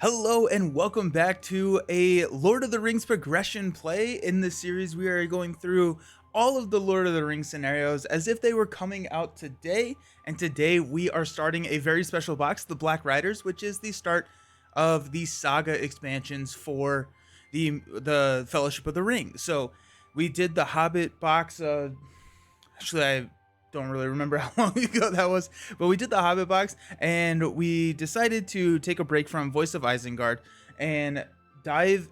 Hello and welcome back to a Lord of the Rings progression play. In this series, we are going through all of the Lord of the Rings scenarios as if they were coming out today. And today we are starting a very special box, the Black Riders, which is the start of the saga expansions for the Fellowship of the Ring. So we did the Hobbit box. Actually, I don't really remember how long ago that was, but we did the Hobbit box, and we decided to take a break from Voice of Isengard and Voice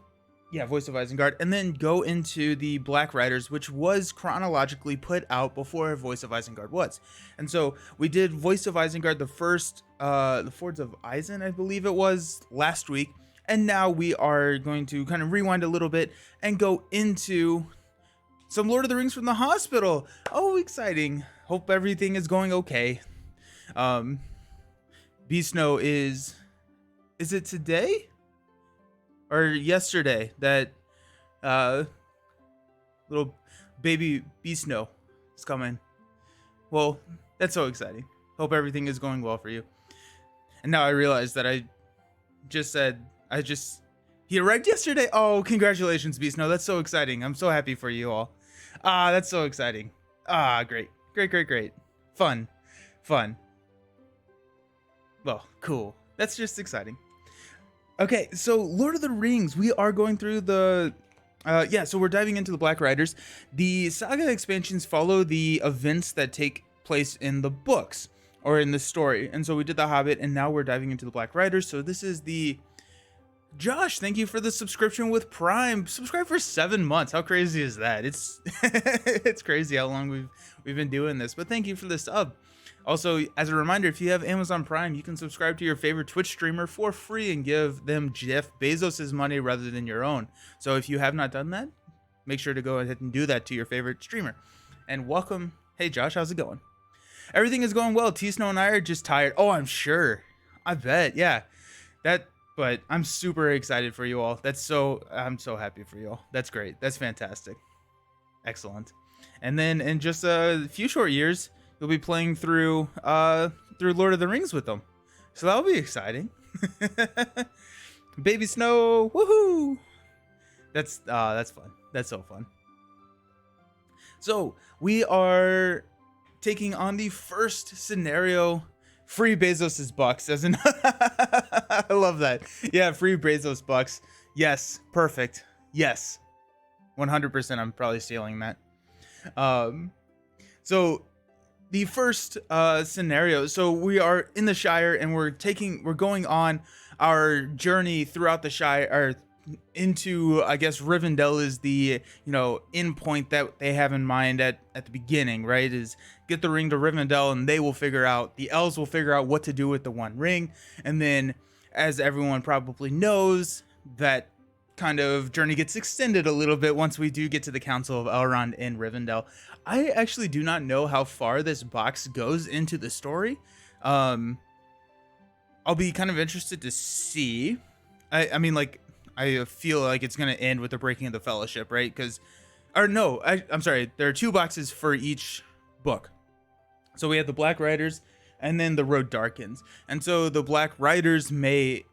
of Isengard, and then go into the Black Riders, which was chronologically put out before Voice of Isengard was. And so we did Voice of Isengard, the first, the Fords of Isen, I believe it was, last week, and now we are going to kind of rewind a little bit and go into some Lord of the Rings from the hospital. Oh, exciting. Hope everything is going okay. Beast Snow is it today or yesterday that little baby Beast Snow is coming? Well, that's so exciting. Hope everything is going well for you. And now I realize that he arrived yesterday. Oh, congratulations, Beast Snow. That's so exciting. I'm so happy for you all. That's so exciting. Great. Great. Fun. Well, cool. That's just exciting. Okay, so Lord of the Rings, we are going through so we're diving into the Black Riders. The saga expansions follow the events that take place in the books or in the story. And so we did the Hobbit, and now we're diving into the Black Riders. So this is the Josh, thank you for the subscription with Prime. Subscribe for 7 months. How crazy is that? It's it's crazy how long we've been doing this. But thank you for the sub. Also, as a reminder, if you have Amazon Prime, you can subscribe to your favorite Twitch streamer for free and give them Jeff Bezos' money rather than your own. So if you have not done that, make sure to go ahead and do that to your favorite streamer. And welcome. Hey Josh, how's it going? Everything is going well. T Snow and I are just tired. Oh, I'm sure. I bet. Yeah. But I'm super excited for you all. I'm so happy for you all. That's great. That's fantastic. Excellent. And then in just a few short years, you'll be playing through Lord of the Rings with them. So that'll be exciting. Baby Snow, woohoo! That's fun. That's so fun. So we are taking on the first scenario. Free Bezos's bucks, as in I love that. Yeah, free Bezos bucks. Yes, perfect. Yes, 100%. I'm probably stealing that. So the first scenario. So we are in the Shire, and we're going on our journey throughout the Shire, or into, I guess, Rivendell is the end point that they have in mind at the beginning, right? Is get the ring to Rivendell, and the elves will figure out what to do with the One Ring. And then, as everyone probably knows, that kind of journey gets extended a little bit once we do get to the Council of Elrond in Rivendell. I actually do not know how far this box goes into the story. I'll be kind of interested to see. I feel like it's going to end with the breaking of the Fellowship, right? I'm sorry. There are 2 boxes for each book. So we have the Black Riders and then the Road Darkens. And so the Black Riders may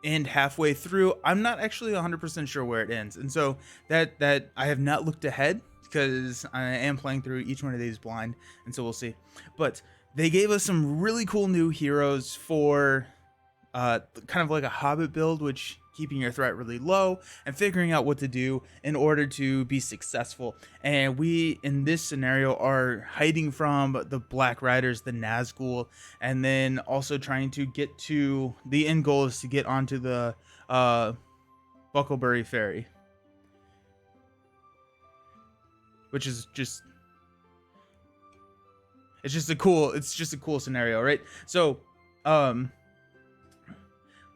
end halfway through. I'm not actually 100% sure where it ends. And so that I have not looked ahead because I am playing through each one of these blind. And so we'll see. But they gave us some really cool new heroes for kind of like a Hobbit build, which keeping your threat really low and figuring out what to do in order to be successful. And we, in this scenario, are hiding from the Black Riders, the Nazgul, and then also trying to get to the end goal is to get onto the Bucklebury Ferry, which is just a cool scenario, right? So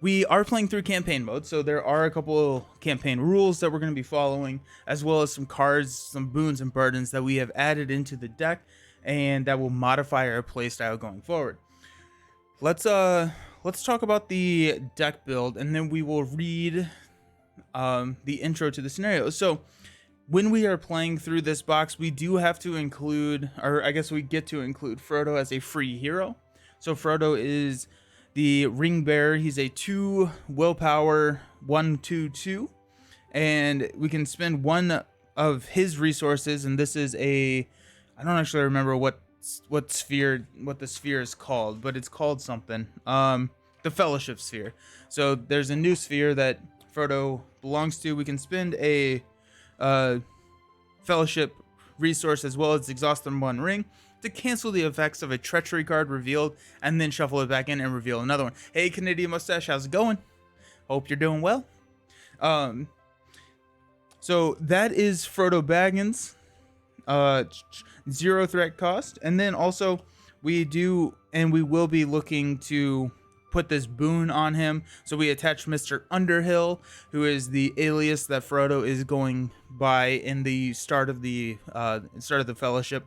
we are playing through campaign mode, so there are a couple campaign rules that we're going to be following, as well as some cards, some boons and burdens that we have added into the deck, and that will modify our playstyle going forward. Let's talk about the deck build, and then we will read the intro to the scenario. So when we are playing through this box, we do have to include, or I guess we get to include, Frodo as a free hero. So Frodo is The ring bearer, he's a 2 willpower 1/2/2, and we can spend one of his resources, and this is a, I don't actually remember what the sphere is called, but it's called something. The Fellowship Sphere. So there's a new sphere that Frodo belongs to. We can spend a Fellowship resource as well as exhaust them one ring to cancel the effects of a treachery card revealed, and then shuffle it back in and reveal another one. Hey, Canadian Mustache, how's it going? Hope you're doing well. So that is Frodo Baggins. 0 threat cost, and then also we will be looking to put this boon on him. So we attach Mr. Underhill, who is the alias that Frodo is going by in the start of the Fellowship,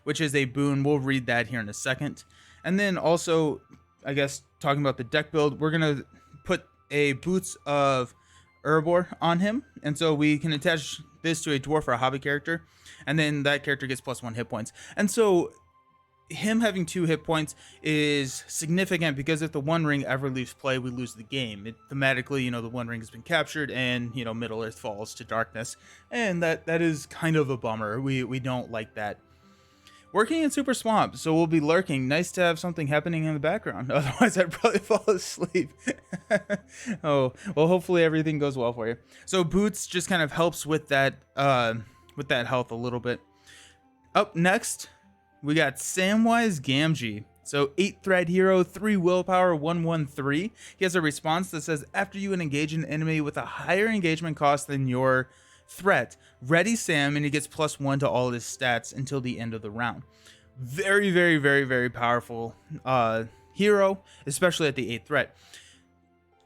which is a boon. We'll read that here in a second. And then also, I guess, talking about the deck build, we're gonna put a Boots of Erebor on him, and so we can attach this to a dwarf or a hobbit character, and then that character gets +1 hit points. And so him having 2 hit points is significant, because if the One Ring ever leaves play, we lose the game. Thematically, the One Ring has been captured, and Middle Earth falls to darkness, and that is kind of a bummer. We don't like that. Working in Super Swamp, so we'll be lurking. Nice to have something happening in the background. Otherwise, I'd probably fall asleep. Oh, well, hopefully everything goes well for you. So Boots just kind of helps with that health a little bit. Up next, we got Samwise Gamgee. So 8 threat hero, 3 willpower, 1/1/3. He has a response that says, after you engage an enemy with a higher engagement cost than your threat, ready Sam, and he gets +1 to all his stats until the end of the round. Very, very, very, very powerful hero, especially at the 8th threat.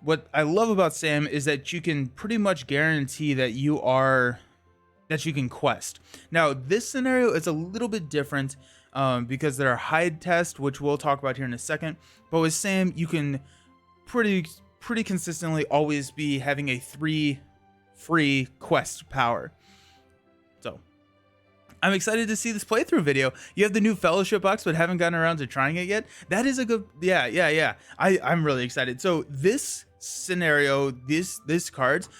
What I love about Sam is that you can pretty much guarantee that you can quest. Now, this scenario is a little bit different because there are hide tests, which we'll talk about here in a second. But with Sam, you can pretty consistently always be having a 3 free quest power. So I'm excited to see this playthrough video. You have the new Fellowship box, but haven't gotten around to trying it yet. That is a good, yeah. I'm really excited. So this scenario, these cards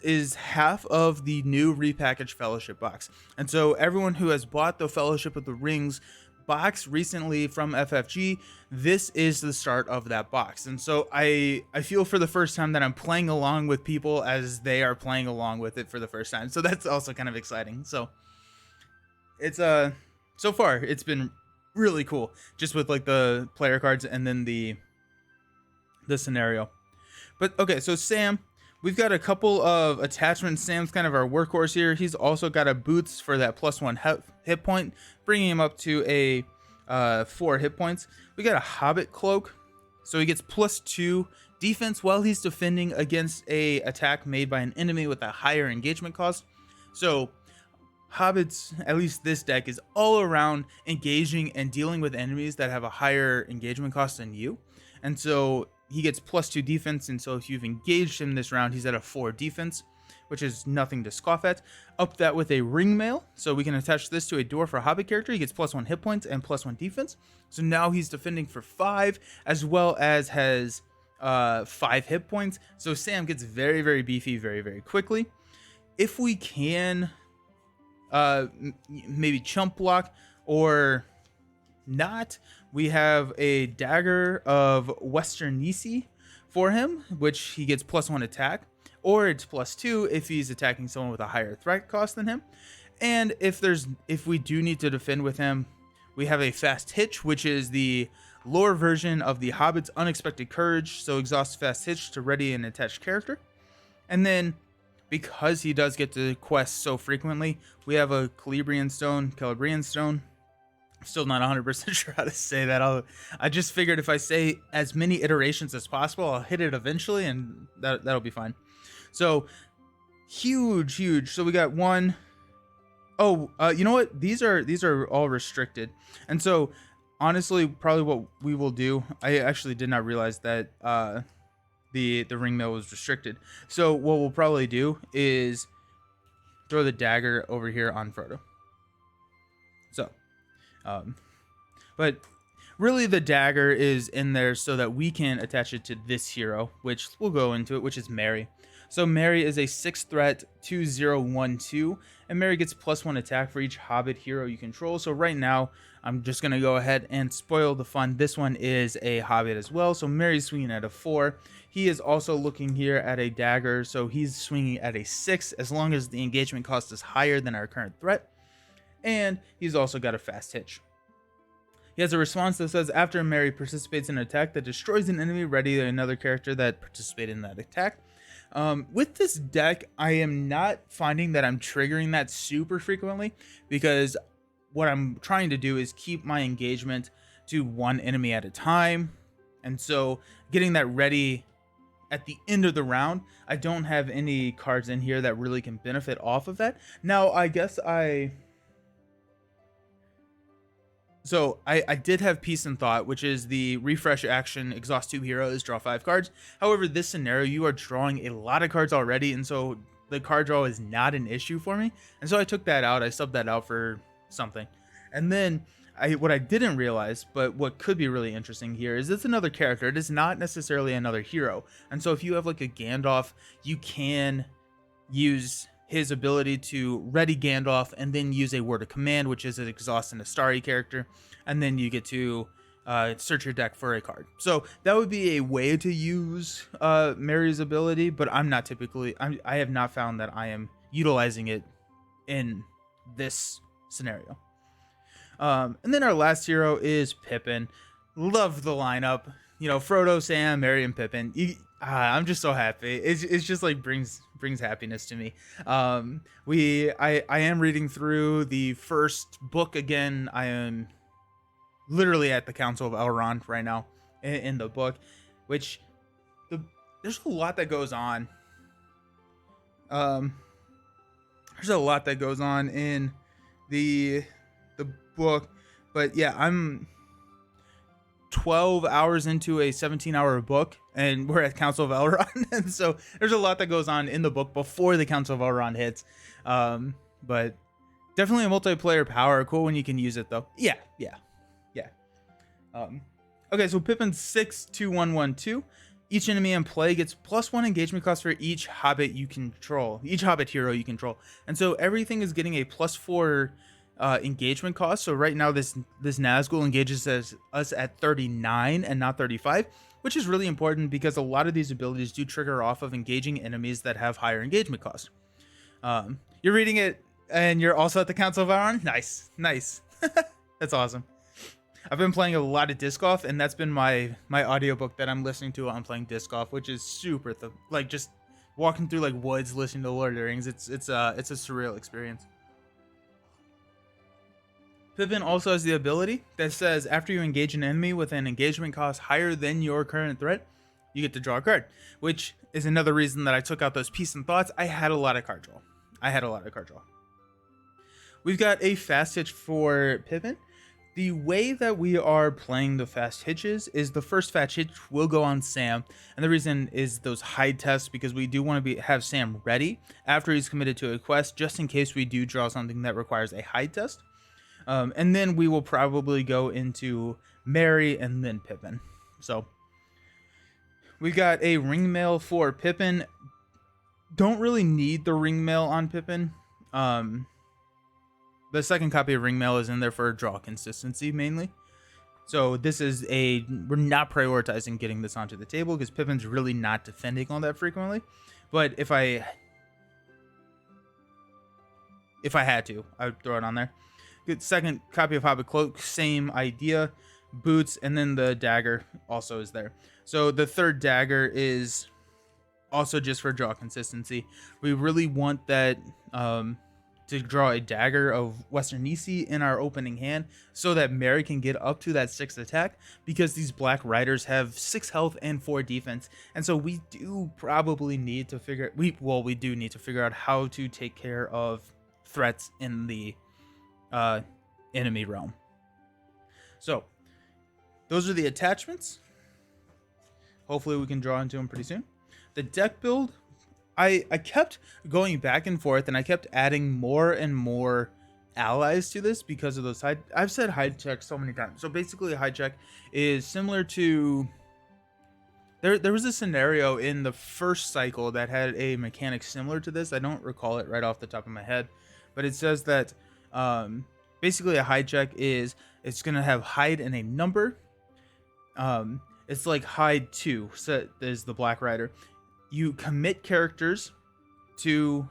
is half of the new repackaged Fellowship box. And so everyone who has bought the Fellowship of the Rings box recently from FFG, this is the start of that box. And so I feel for the first time that I'm playing along with people as they are playing along with it for the first time. So that's also kind of exciting. So it's so far it's been really cool, just with like the player cards and then the scenario. But okay, so Sam, we've got a couple of attachments. Sam's kind of our workhorse here. He's also got a Boots for that +1 hit point, bringing him up to a 4 hit points. We got a Hobbit Cloak, so he gets +2 defense while he's defending against a attack made by an enemy with a higher engagement cost. So Hobbits, at least this deck, is all around engaging and dealing with enemies that have a higher engagement cost than you. And so he gets +2 defense, and so if you've engaged him this round, he's at a 4 defense, which is nothing to scoff at. Up that with a Ring Mail, so we can attach this to a dwarf or hobbit character. He gets +1 hit points and +1 defense. So now he's defending for 5, as well as has 5 hit points. So Sam gets very, very beefy very, very quickly. If we can maybe chump block or not, we have a Dagger of Westernesse for him, which he gets +1 attack, or it's +2 if he's attacking someone with a higher threat cost than him. And if we do need to defend with him, we have a Fast Hitch, which is the lore version of the Hobbit's Unexpected Courage. So exhaust Fast Hitch to ready an attached character. And then, because he does get to quest so frequently, we have a Celebrian Stone. I'm still not 100% sure how to say that. I just figured if I say as many iterations as possible, I'll hit it eventually, and that'll be fine. So huge. So we got one. Oh, you know what? These are all restricted, and so honestly, probably what we will do. I actually did not realize that the Ring Mail was restricted. So what we'll probably do is throw the dagger over here on Frodo. So, but Really, the dagger is in there so that we can attach it to this hero, which we'll go into it, which is Mary. So Mary is a 6 threat 2012, and Mary gets +1 attack for each Hobbit hero you control. So right now, I'm just gonna go ahead and spoil the fun. This one is a Hobbit as well. So Mary's swinging at a 4. He is also looking here at a dagger, so he's swinging at a 6 as long as the engagement cost is higher than our current threat. And he's also got a fast hitch. He has a response that says, after Mary participates in an attack that destroys an enemy, ready another character that participated in that attack. With this deck, I am not finding that I'm triggering that super frequently, because what I'm trying to do is keep my engagement to one enemy at a time. And so getting that ready at the end of the round, I don't have any cards in here that really can benefit off of that. Now, I guess I did have Peace and Thought, which is the refresh action, exhaust 2 heroes, draw 5 cards. However, this scenario, you are drawing a lot of cards already, and so the card draw is not an issue for me. And so I took that out. I subbed that out for something. And then what I didn't realize, but what could be really interesting here, is it's another character. It is not necessarily another hero. And so if you have like a Gandalf, you can use his ability to ready Gandalf and then use a word of command, which is an exhaust and a starry character, and then you get to search your deck for a card. So that would be a way to use Mary's ability, but I have not found that I am utilizing it in this scenario. And then our last hero is Pippin. Love the lineup. You know, Frodo, Sam, Merry, and Pippin. I'm just so happy. It's just like brings happiness to me. I am reading through the first book again. I am literally at the Council of Elrond right now in the book, which there's a lot that goes on. There's a lot that goes on in the book, but yeah, I'm 12 hours into a 17-hour book, and we're at Council of Elrond. And so there's a lot that goes on in the book before the Council of Elrond hits. But definitely a multiplayer power. Cool when you can use it though. Yeah. Okay, so Pippin's 62112. Each enemy in play gets +1 engagement cost for each Hobbit you control, each Hobbit hero you control. And so everything is getting a +4 engagement cost. So right now this Nazgul engages us at 39 and not 35, which is really important because a lot of these abilities do trigger off of engaging enemies that have higher engagement cost. You're reading it and you're also at the Council of Elrond? Nice. That's awesome. I've been playing a lot of disc golf, and that's been my audiobook that I'm listening to while I'm playing disc golf, which is super like just walking through like woods listening to Lord of the Rings. It's a surreal experience. Pippin also has the ability that says after you engage an enemy with an engagement cost higher than your current threat, you get to draw a card, which is another reason that I took out those Peace and Thoughts. I had a lot of card draw. We've got a fast hitch for Pippin. The way that we are playing the fast hitches is the first fast hitch will go on Sam, and the reason is those hide tests, because we do want to have Sam ready after he's committed to a quest, just in case we do draw something that requires a hide test. And then we will probably go into Merry and then Pippin. So we've got a ring mail for Pippin. Don't really need the ring mail on Pippin. The second copy of ring mail is in there for draw consistency mainly. So this is we're not prioritizing getting this onto the table because Pippin's really not defending all that frequently. But if I had to, I would throw it on there. Good. Second copy of Hobbit Cloak, same idea. Boots, and then the dagger also is there. So the third dagger is also just for draw consistency. We really want that to draw a dagger of Western Nisi in our opening hand so that Merry can get up to that 6th attack, because these Black Riders have 6 health and 4 defense. And so we do probably need to figure out how to take care of threats in the enemy realm. So those are the attachments. Hopefully we can draw into them pretty soon. The deck build, I kept going back and forth, and I kept adding more and more allies to this because of those high. I've said high check so many times. So basically, a high check is similar to. There was a scenario in the first cycle that had a mechanic similar to this. I don't recall it right off the top of my head, but it says that basically a hide check is it's gonna have hide and a number. It's like hide 2, so there's the Black Rider. You commit characters to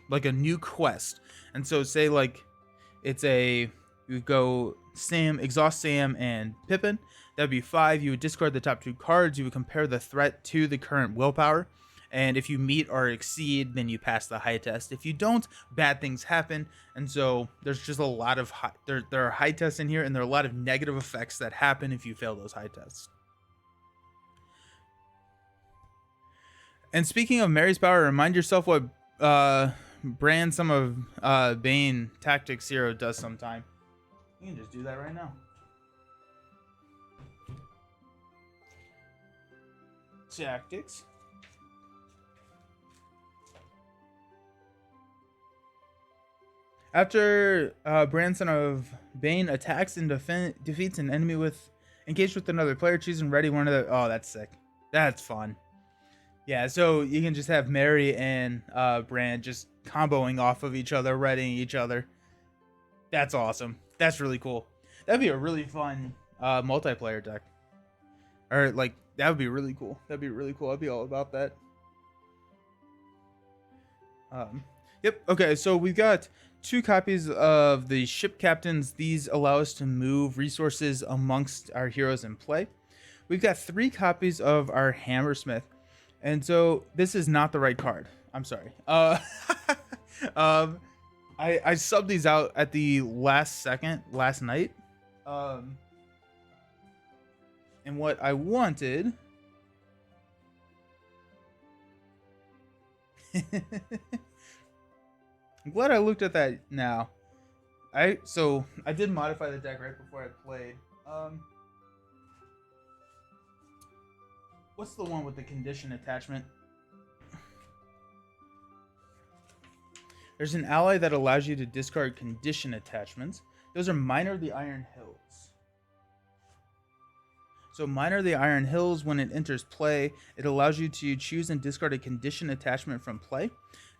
like a new quest, and so say like it's you go Sam, exhaust Sam and Pippin. That'd be 5. You would discard the top 2 cards. You would compare the threat to the current willpower. And if you meet or exceed, then you pass the high test. If you don't, bad things happen. And so there's just a lot of there are high tests in here, and there are a lot of negative effects that happen if you fail those high tests. And speaking of Mary's power, remind yourself what brand some of Bane Tactics Zero does sometime. You can just do that right now. Tactics. After Branson of Bane attacks and defeats an enemy with engaged with another player, choose and ready one of the. Oh, that's sick. That's fun. Yeah, so you can just have Mary and Brand just comboing off of each other, readying each other. That's awesome. That's really cool. That'd be a really fun multiplayer deck. Or like that would be really cool. That'd be really cool. I'd be all about that. Yep. Okay, so we've got 2 copies of the ship captains. These allow us to move resources amongst our heroes in play. We've got 3 copies of our Hammersmith. And so this is not the right card. I'm sorry. I subbed these out at the last second last night. And what I wanted I'm glad I looked at that now. So I did modify the deck right before I played. What's the one with the condition attachment? There's an ally that allows you to discard condition attachments. Those are Miner of the Iron Hills. So Miner of the Iron Hills, when it enters play, it allows you to choose and discard a condition attachment from play.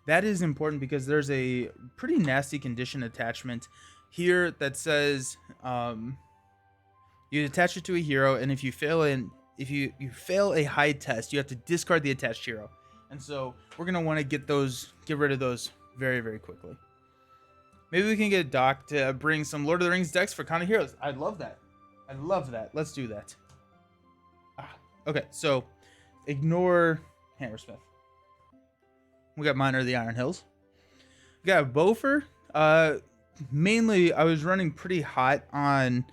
That is important because there's a pretty nasty condition attachment here that says you attach it to a hero, and if you fail a high test, you have to discard the attached hero. And so we're gonna want to get rid of those very, very quickly. Maybe we can get Doc to bring some Lord of the Rings decks for Con of Heroes. I'd love that. I'd love that. Let's do that. Okay, so ignore Hammersmith. We got Miner of the Iron Hills. We got Bofur. Mainly, I was running pretty hot on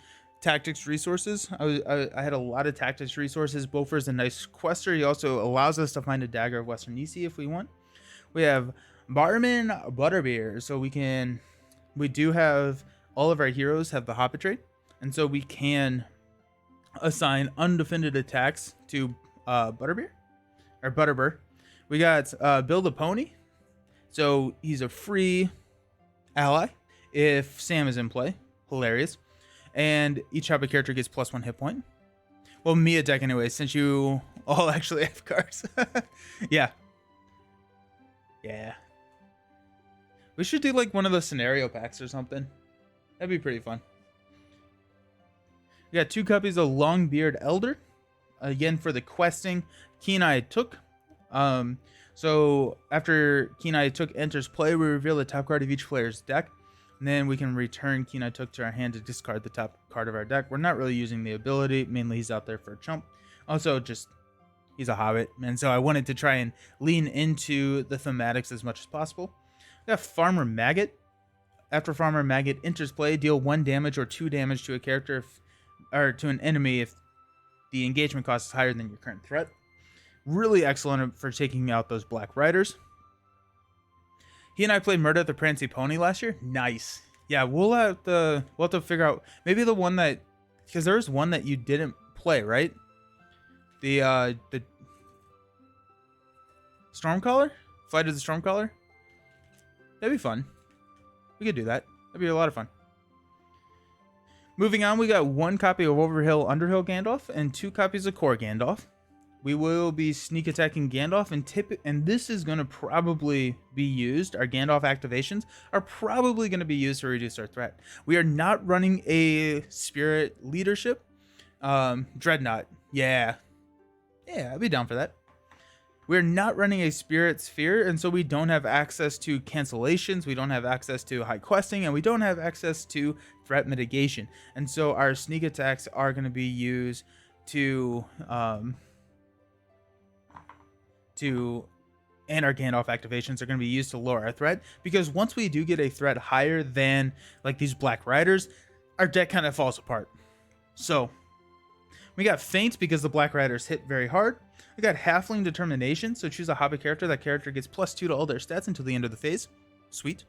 tactics resources. I had a lot of tactics resources. Bofur is a nice quester. He also allows us to find a Dagger of Western Nisi if we want. We have Barman Butterbeer. So we do have all of our heroes have the Hobbit trait, and so we can assign undefended attacks to Butterbeer or Butterbur. We got Bill the Pony. So he's a free ally if Sam is in play. Hilarious. And each Hobbit character gets +1 hit point. Well, Mia deck anyway, since you all actually have cards. Yeah. Yeah. We should do like one of the scenario packs or something. That'd be pretty fun. We got 2 copies of Longbeard Elder. Again, for the questing, Keen-Eye Took. So after Keen-Eye Took enters play, we reveal the top card of each player's deck. And then we can return Keen-Eye Took to our hand to discard the top card of our deck. We're not really using the ability. Mainly he's out there for a chump. Also, he's a hobbit. And so I wanted to try and lean into the thematics as much as possible. We got Farmer Maggot. After Farmer Maggot enters play, deal 1 damage or 2 damage to a character or to an enemy if the engagement cost is higher than your current threat. Really excellent for taking out those Black Riders. He and I played Murder at the Prancing Pony last year. Nice. Yeah, we'll have to figure out maybe the one that, because there's one that you didn't play, right? The Stormcaller? Flight of the Stormcaller? That'd be fun. We could do that. That'd be a lot of fun. Moving on, we got 1 copy of Overhill Underhill Gandalf and 2 copies of Core Gandalf. We will be sneak attacking Gandalf and this is going to probably be used. Our Gandalf activations are probably going to be used to reduce our threat. We are not running a spirit leadership. Dreadnought. Yeah, I'd be down for that. We're not running a spirit sphere, and so we don't have access to cancellations, we don't have access to high questing, and we don't have access to threat mitigation. And so our sneak attacks are going to be used to and our Gandalf activations are going to be used to lower our threat, because once we do get a threat higher than like these Black Riders, our deck kind of falls apart. So we got Feint because the Black Riders hit very hard. We got Halfling Determination, so choose a Hobbit character. That character gets +2 to all their stats until the end of the phase. Sweet.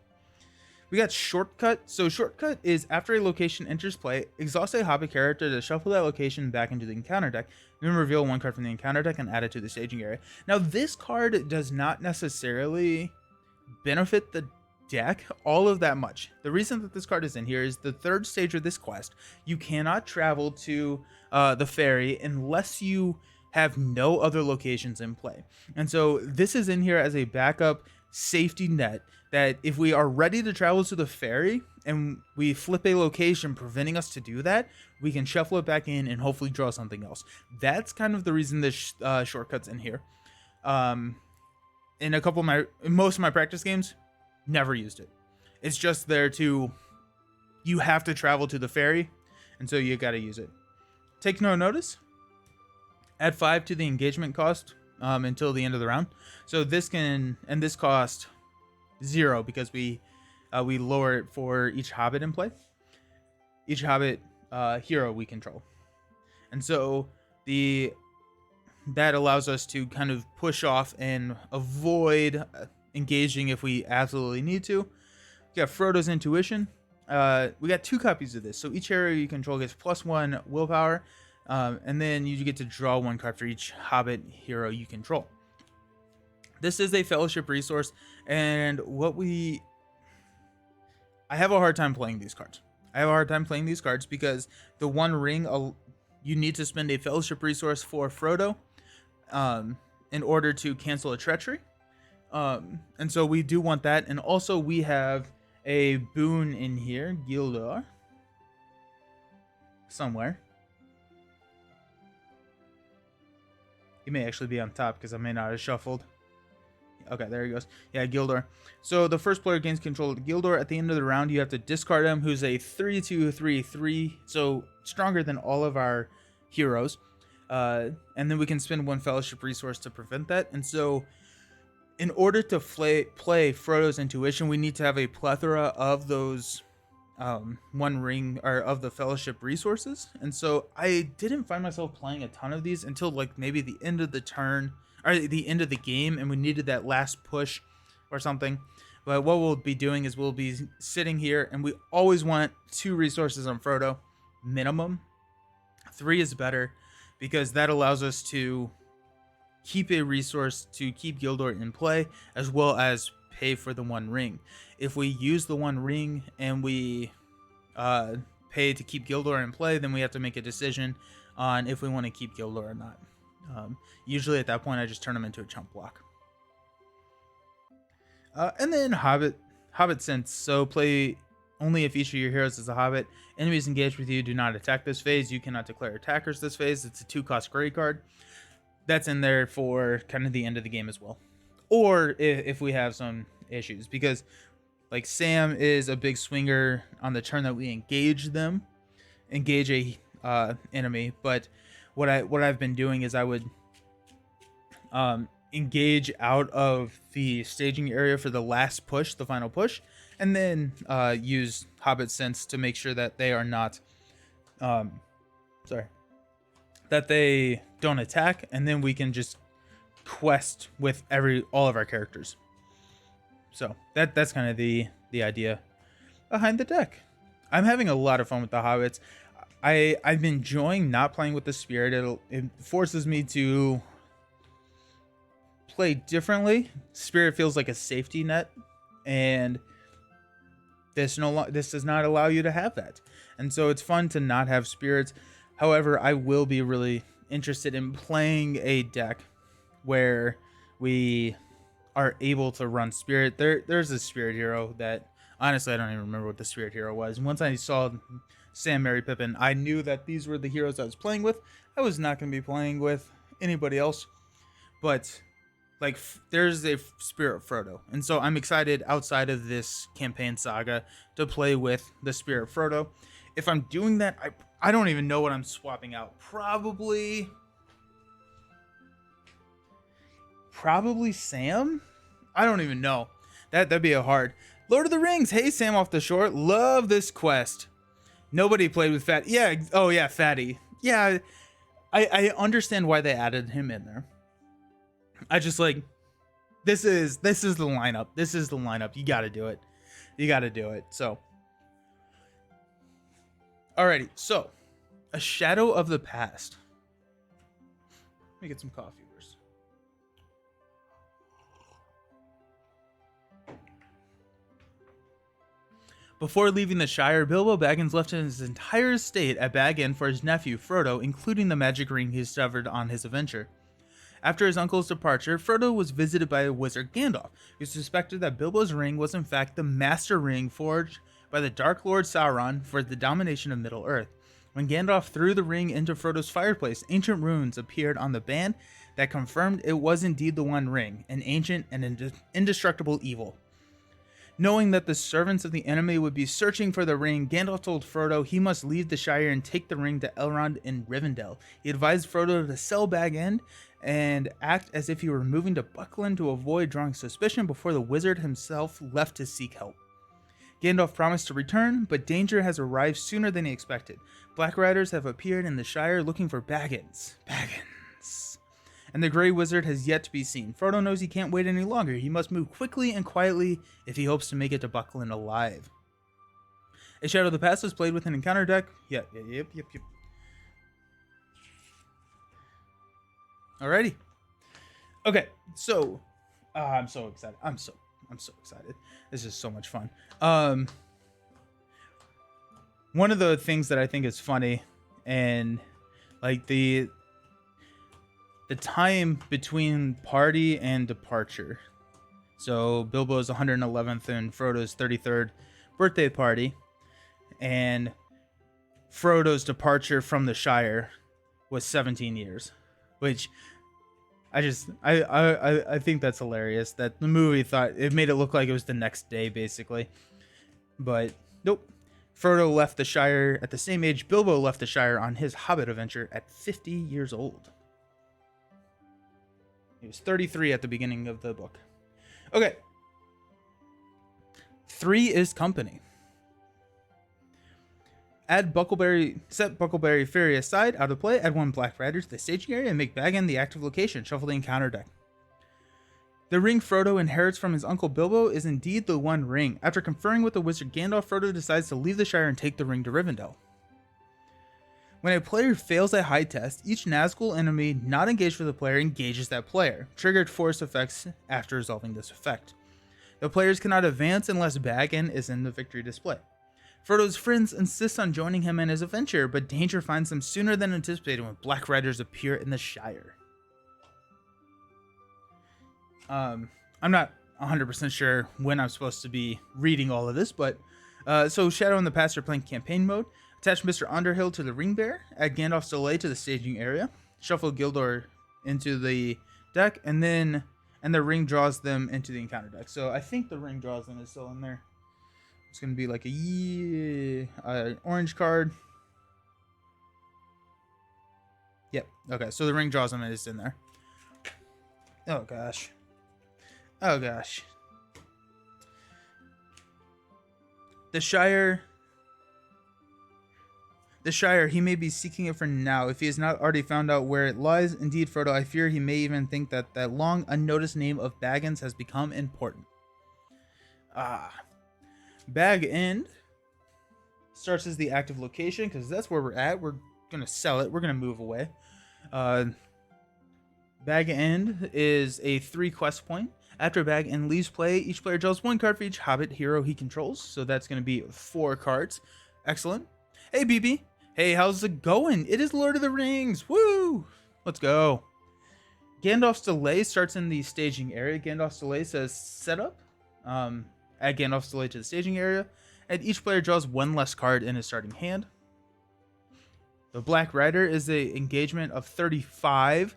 We got Shortcut. So Shortcut is after a location enters play, exhaust a Hobbit character to shuffle that location back into the encounter deck. Then reveal 1 card from the encounter deck and add it to the staging area. Now this card does not necessarily benefit the deck all of that much. The reason that this card is in here is the 3rd stage of this quest. You cannot travel to the ferry unless you have no other locations in play. And so this is in here as a backup safety net that if we are ready to travel to the ferry and we flip a location preventing us to do that, we can shuffle it back in and hopefully draw something else. That's kind of the reason this shortcut's in here. In most of my practice games, never used it. It's just there to, you have to travel to the ferry, and so you got to use it. Take no notice. Add 5 to the engagement cost until the end of the round. So this cost 0 because we lower it for each Hobbit in play, each Hobbit hero we control, and so that allows us to kind of push off and avoid engaging if we absolutely need to. We got Frodo's Intuition. We got 2 copies of this, so each hero you control gets +1 willpower. And then you get to draw 1 card for each Hobbit hero you control. This is a Fellowship resource, and I have a hard time playing these cards. Because the One Ring, you need to spend a Fellowship resource for Frodo in order to cancel a treachery. And so we do want that, and also we have a boon in here, Gildor, somewhere. He may actually be on top because I may not have shuffled. Okay, there he goes. Yeah, Gildor. So the first player gains control of Gildor. At the end of the round, you have to discard him, who's a 3/2/3/3, so stronger than all of our heroes. And then we can spend 1 Fellowship resource to prevent that. And so in order to play Frodo's Intuition, we need to have a plethora of those One Ring or of the Fellowship resources. And so I didn't find myself playing a ton of these until like maybe the end of the turn or the end of the game, and we needed that last push or something. But what we'll be doing is we'll be sitting here, and we always want 2 resources on Frodo minimum. 3 is better because that allows us to keep a resource to keep Gildor in play, as well as pay for the One Ring. If we use the One Ring and we pay to keep Gildor in play, then we have to make a decision on if we want to keep Gildor or not. Usually at that point, I just turn him into a chump block. And then Hobbit Sense. So play only if each of your heroes is a Hobbit. Enemies engaged with you do not attack this phase. You cannot declare attackers this phase. It's a 2-cost gray card. That's in there for kind of the end of the game as well. Or if we have some issues, because like Sam is a big swinger on the turn that we engage a enemy. But what I've been doing is I would engage out of the staging area for the last push, the final push, and then use Hobbit Sense to make sure that they are not that they don't attack, and then we can just quest with all of our characters. So that's kind of the idea behind the deck. I'm having a lot of fun with the Hobbits. I've been enjoying not playing with the Spirit. It forces me to play differently. Spirit feels like a safety net, and This does not allow you to have that, and so it's fun to not have spirits. However, I will be really interested in playing a deck where we are able to run spirit. There's a spirit hero that honestly I don't even remember what the spirit hero was. Once I saw Sam, Mary, Pippin, I knew that these were the heroes I was playing with. I was not going to be playing with anybody else, but like there's a spirit Frodo, and so I'm excited outside of this campaign saga to play with the spirit Frodo. If I'm doing that, I don't even know what I'm swapping out. Probably Sam. I don't even know. That'd be a hard. Lord of the Rings. Hey, Sam off the shore. Love this quest. Nobody played with Fatty. Yeah. Oh yeah, Fatty. Yeah. I understand why they added him in there. I just like this is the lineup. This is the lineup. You got to do it. You got to do it. So, alrighty. So, A Shadow of the Past. Let me get some coffee first. Before leaving the Shire, Bilbo Baggins left his entire estate at Bag End for his nephew, Frodo, including the magic ring he discovered on his adventure. After his uncle's departure, Frodo was visited by a wizard, Gandalf, who suspected that Bilbo's ring was in fact the Master Ring forged by the Dark Lord Sauron for the domination of Middle-earth. When Gandalf threw the ring into Frodo's fireplace, ancient runes appeared on the band that confirmed it was indeed the One Ring, an ancient and indestructible evil. Knowing that the servants of the enemy would be searching for the ring, Gandalf told Frodo he must leave the Shire and take the ring to Elrond in Rivendell. He advised Frodo to sell Bag End and act as if he were moving to Buckland to avoid drawing suspicion before the wizard himself left to seek help. Gandalf promised to return, but danger has arrived sooner than he expected. Black Riders have appeared in the Shire looking for Baggins. And the Grey Wizard has yet to be seen. Frodo knows he can't wait any longer. He must move quickly and quietly if he hopes to make it to Buckland alive. A Shadow of the Past is played with an encounter deck. Yep. Alrighty. Okay, so I'm so excited. I'm so excited. This is so much fun. One of the things that I think is funny and like the time between party and departure. So Bilbo's 111th and Frodo's 33rd birthday party, and Frodo's departure from the Shire was 17 years, which I think that's hilarious that the movie thought it made it look like it was the next day basically, but nope. Frodo left the Shire at the same age Bilbo left the Shire on his Hobbit adventure at 50 years old. He was 33 at the beginning of the book. Okay. 3 is company. Set Buckleberry Ferry aside, out of play, add 1 Black Rider to the staging area and make Bag End the active location. Shuffle the encounter deck. The ring Frodo inherits from his uncle Bilbo is indeed the One Ring. After conferring with the wizard Gandalf, Frodo decides to leave the Shire and take the ring to Rivendell. When a player fails a high test, each Nazgul enemy not engaged with the player engages that player, triggered force effects after resolving this effect. The players cannot advance unless Bag End is in the victory display. Frodo's friends insist on joining him in his adventure, but danger finds them sooner than anticipated when Black Riders appear in the Shire. I'm not 100% sure when I'm supposed to be reading all of this, but so Shadow and the Past are playing campaign mode. Attach Mr. Underhill to the Ring Bearer, add Gandalf's Delay to the staging area, shuffle Gildor into the deck, and the ring draws them into the encounter deck. So I think the ring draws them is still in there. It's going to be like orange card. Yep. Okay, so the ring draws them is in there. Oh gosh. The Shire, he may be seeking it for now, if he has not already found out where it lies. Indeed, Frodo, I fear he may even think that that long unnoticed name of Baggins has become important. Bag End starts as the active location, because that's where we're at. We're going to sell it. We're going to move away. Bag End is a 3 quest point. After bag and leaves play, each player draws 1 card for each Hobbit hero he controls. So that's going to be 4 cards. Excellent. Hey, BB. Hey, how's it going? It is Lord of the Rings. Woo! Let's go. Gandalf's Delay starts in the staging area. Gandalf's Delay says setup. Add Gandalf's Delay to the staging area. And each player draws 1 less card in his starting hand. The Black Rider is a engagement of 35,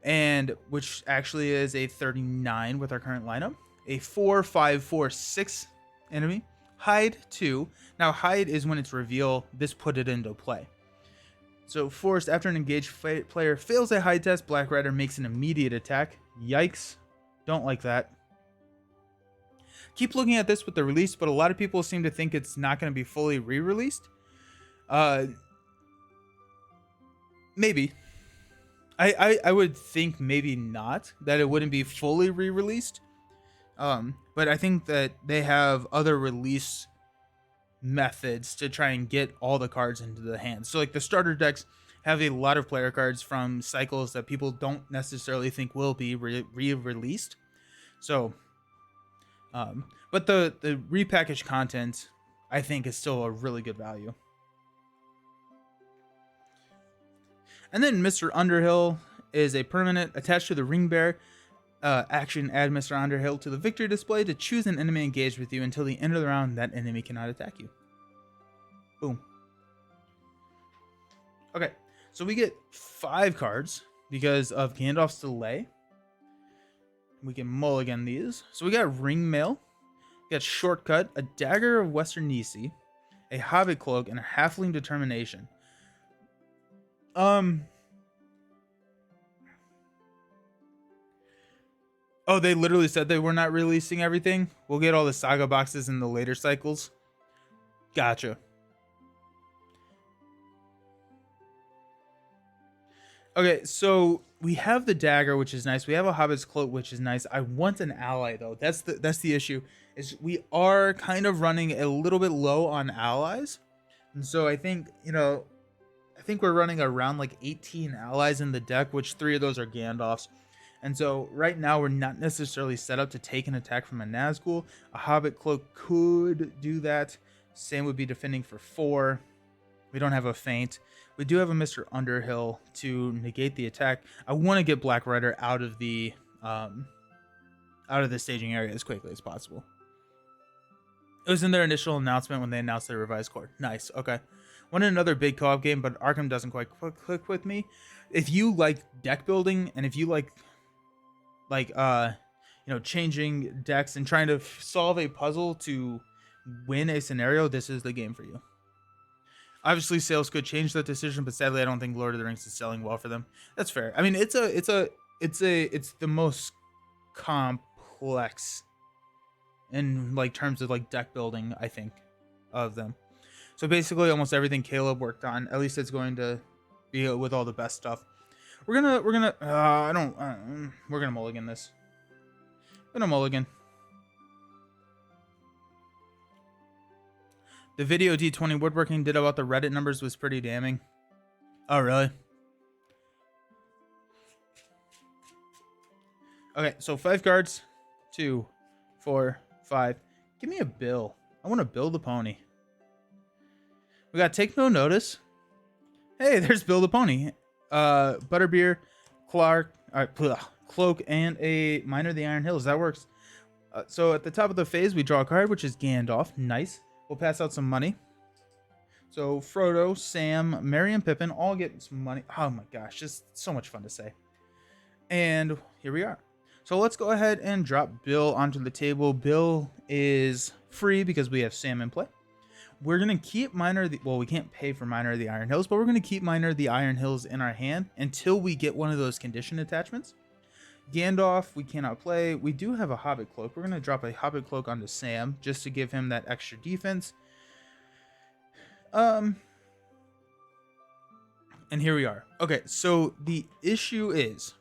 and which actually is a 39 with our current lineup. A 4/5/4/6 enemy. Hide 2. Now hide is when it's reveal. This put it into play. So forced, after an engaged player fails a hide test, Black Rider makes an immediate attack. Yikes. Don't like that. Keep looking at this with the release, but a lot of people seem to think it's not going to be fully re-released. Maybe. I would think maybe not, that it wouldn't be fully re-released. But I think that they have other release methods to try and get all the cards into the hand. So like the starter decks have a lot of player cards from cycles that people don't necessarily think will be re-released. So, but the repackaged content, I think, is still a really good value. And then Mr. Underhill is a permanent attached to the Ring Bear. Action, add Mr. Underhill to the victory display to choose an enemy engaged with you until the end of the round. That enemy cannot attack you. Boom. Okay, so we get 5 cards because of Gandalf's Delay. We can mulligan these. So we got Ring Mail, we got Shortcut, a Dagger of Western Nisi, a Hobbit Cloak, and a Halfling Determination. Oh, they literally said they were not releasing everything. We'll get all the saga boxes in the later cycles. Gotcha. Okay, so we have the dagger, which is nice. We have a Hobbit's Cloak, which is nice. I want an ally though. That's the issue. Is we are kind of running a little bit low on allies, and so I think we're running around like 18 allies in the deck, which 3 of those are Gandalf's. And so right now we're not necessarily set up to take an attack from a Nazgul. A Hobbit Cloak could do that. Same would be defending for 4. We don't have a feint. We do have a Mr. Underhill to negate the attack. I want to get Black Rider out of the staging area as quickly as possible. It was in their initial announcement when they announced their revised core. Nice. Okay. Wanted another big co-op game, but Arkham doesn't quite click with me. If you like deck building and if you like changing decks and trying to solve a puzzle to win a scenario, this is the game for you. Obviously, sales could change that decision, but sadly, I don't think Lord of the Rings is selling well for them. That's fair. I mean, it's the most complex in like terms of like deck building, I think, of them. So basically, almost everything Caleb worked on, at least it's going to be with all the best stuff. We're gonna mulligan this. I'm gonna mulligan. The video D20 Woodworking did about the Reddit numbers was pretty damning. Oh, really? Okay, so 5 cards. 2, 4, 5. Give me a bill. I want to build a pony. We got Take No Notice. Hey, there's Bill the Pony. Butterbeer, Clark, Cloak, and a Miner of the Iron Hills. That works. So at the top of the phase, we draw a card, which is Gandalf. Nice. We'll pass out some money. So Frodo, Sam, Merry, and Pippin all get some money. Oh my gosh, just so much fun to say. And here we are. So let's go ahead and drop Bill onto the table. Bill is free because we have Sam in play. We're going to keep we can't pay for Miner of the Iron Hills, but we're going to keep Miner of the Iron Hills in our hand until we get one of those condition attachments. Gandalf, we cannot play. We do have a Hobbit Cloak. We're going to drop a Hobbit Cloak onto Sam just to give him that extra defense. And here we are. Okay, so the issue is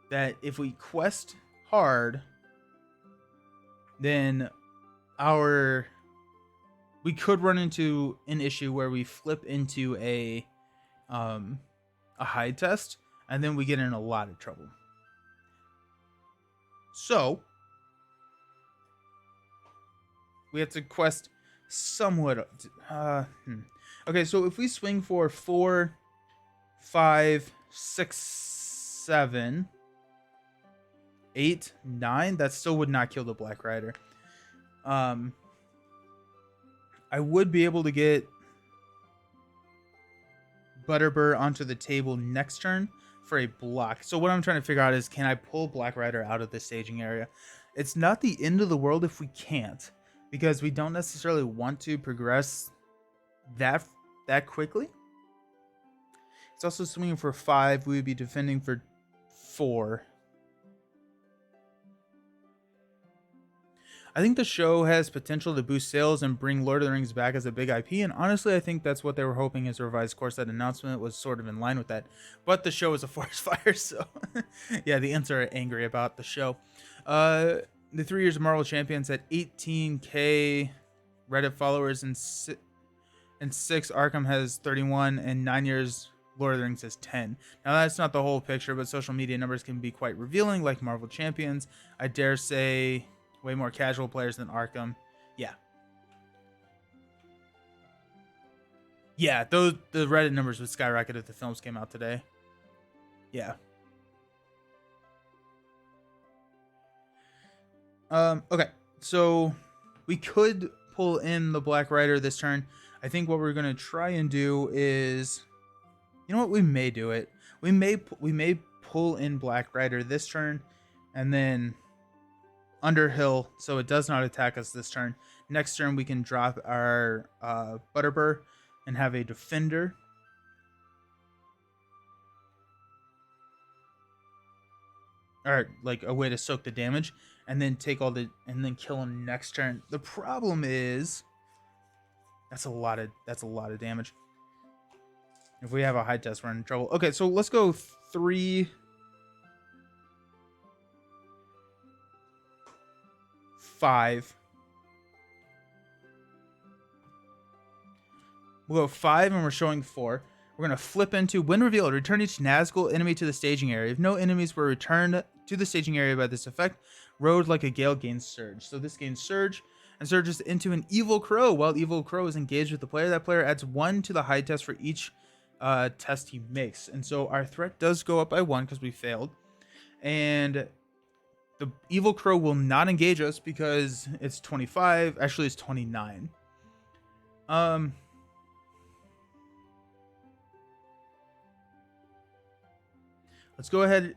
that if we quest hard, then we could run into an issue where we flip into a hide test, and then we get in a lot of trouble. So we have to quest somewhat. Okay, so if we swing for 4, 5, 6, 7, 8, 9, that still would not kill the Black Rider. I would be able to get Butterbur onto the table next turn for a block. So what I'm trying to figure out is, can I pull Black Rider out of the staging area? It's not the end of the world if we can't, because we don't necessarily want to progress that quickly. It's also swinging for 5. We would be defending for 4. I think the show has potential to boost sales and bring Lord of the Rings back as a big IP, and honestly, I think that's what they were hoping as a revised course. That announcement was sort of in line with that. But the show is a forest fire, so yeah, the ants are angry about the show. The 3 years of Marvel Champions at 18K Reddit followers, and 6 Arkham has 31, and 9 years Lord of the Rings has 10. Now that's not the whole picture, but social media numbers can be quite revealing, like Marvel Champions. I dare say way more casual players than Arkham. Yeah, the Reddit numbers would skyrocket if the films came out today. Yeah. Okay, so we could pull in the Black Rider this turn. I think what we're gonna try and do is, you know what, we may do it. We may pull in Black Rider this turn, and then Underhill, so it does not attack us this turn. Next turn, we can drop our Butterbur and have a defender. Or like a way to soak the damage, and then take all the, and then kill him next turn. The problem is that's a lot of damage. If we have a high test, we're in trouble. Okay, so let's go 3, 5. We'll go 5, and we're showing 4. We're going to flip into Wind Reveal. Return each Nazgul enemy to the staging area. If no enemies were returned to the staging area by this effect, Road Like a Gale gains Surge. So this gains Surge, and surges into an Evil Crow. While Evil Crow is engaged with the player, that player adds 1 to the high test for each test he makes. And so our threat does go up by 1 because we failed. And the Evil Crow will not engage us because it's 25. Actually, it's 29. Let's go ahead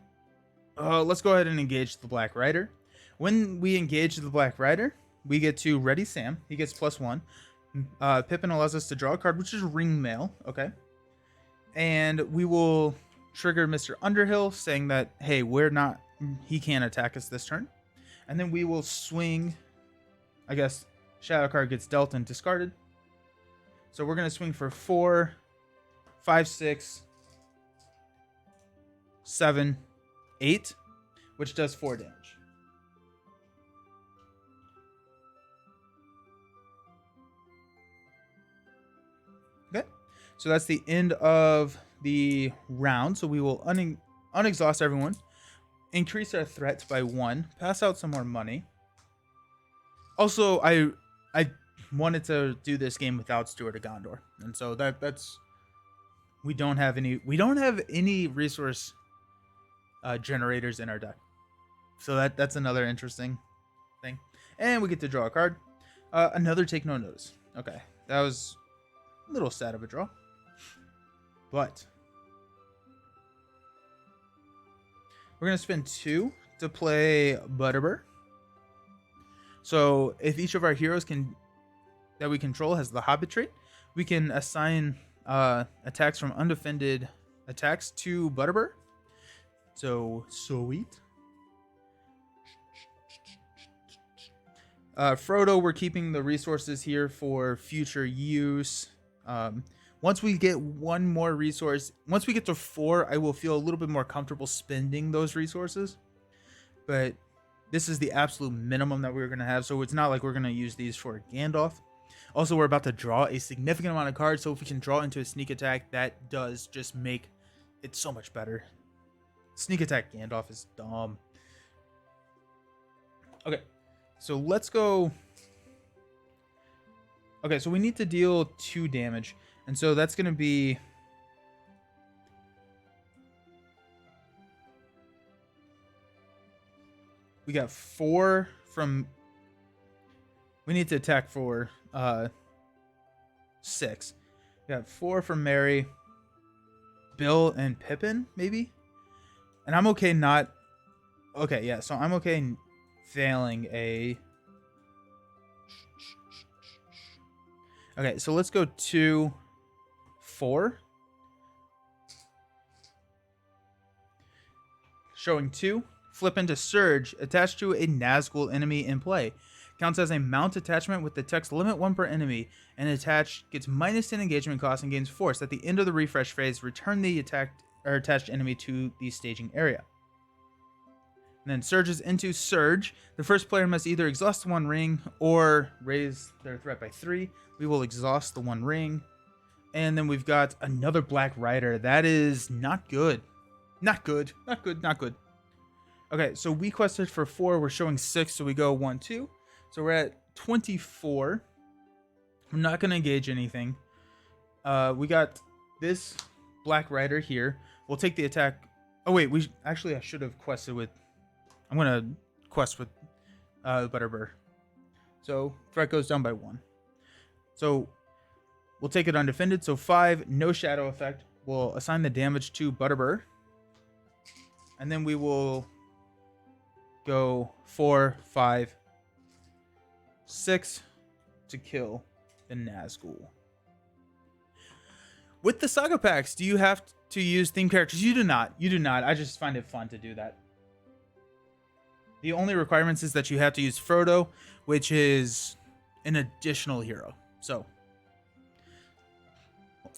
and engage the Black Rider. When we engage the Black Rider, we get to Ready Sam. He gets +1. Pippin allows us to draw a card, which is Ring Mail. Okay. And we will trigger Mr. Underhill, saying that, hey, he can't attack us this turn. And then we will swing, I guess, shadow card gets dealt and discarded. So we're going to swing for 4, 5, 6, 7, 8, which does 4 damage. Okay, so that's the end of the round. So we will unexhaust everyone, increase our threats by 1, pass out some more money. Also, I wanted to do this game without Steward of Gondor, and so that's we don't have any resource generators in our deck, so that's another interesting thing. And we get to draw a card, another Take No Notice. Okay, that was a little sad of a draw, but we're gonna spend 2 to play Butterbur. So if each of our heroes that we control has the Hobbit trait, we can assign attacks from undefended attacks to Butterbur. So sweet. Frodo, we're keeping the resources here for future use. Once we get one more resource, once we get to 4, I will feel a little bit more comfortable spending those resources. But this is the absolute minimum that we're going to have, so it's not like we're going to use these for Gandalf. Also, we're about to draw a significant amount of cards, so if we can draw into a sneak attack, that does just make it so much better. Sneak attack Gandalf is dumb. Okay, so let's go. Okay, so we need to deal 2 damage, and so that's gonna be. We got 4 from. We need to attack for 6. We got 4 from Mary, Bill, and Pippin, maybe. And I'm okay not. Okay, yeah. So I'm okay failing a. Okay, so let's go 2, 4. Showing 2. Flip into Surge. Attached to a Nazgul enemy in play. Counts as a mount attachment with the text limit 1 per enemy. And attached gets minus 10 engagement cost and gains force. At the end of the refresh phase, return the attacked or attached enemy to the staging area. And then surges into Surge. The first player must either exhaust 1 ring or raise their threat by 3. We will exhaust the 1 ring. And then we've got another Black Rider. That is not good. Not good. Not good. Not good. Okay, so we quested for 4. We're showing 6, so we go 1, 2. So we're at 24. I'm not going to engage anything. We got this Black Rider here. We'll take the attack. Oh, wait. I should have quested with... I'm going to quest with Butterbur. So threat goes down by 1. So we'll take it undefended. So 5, no shadow effect. We'll assign the damage to Butterbur. And then we will go 4, 5, 6 to kill the Nazgul. With the Saga packs, do you have to use theme characters? You do not. You do not. I just find it fun to do that. The only requirements is that you have to use Frodo, which is an additional hero. So,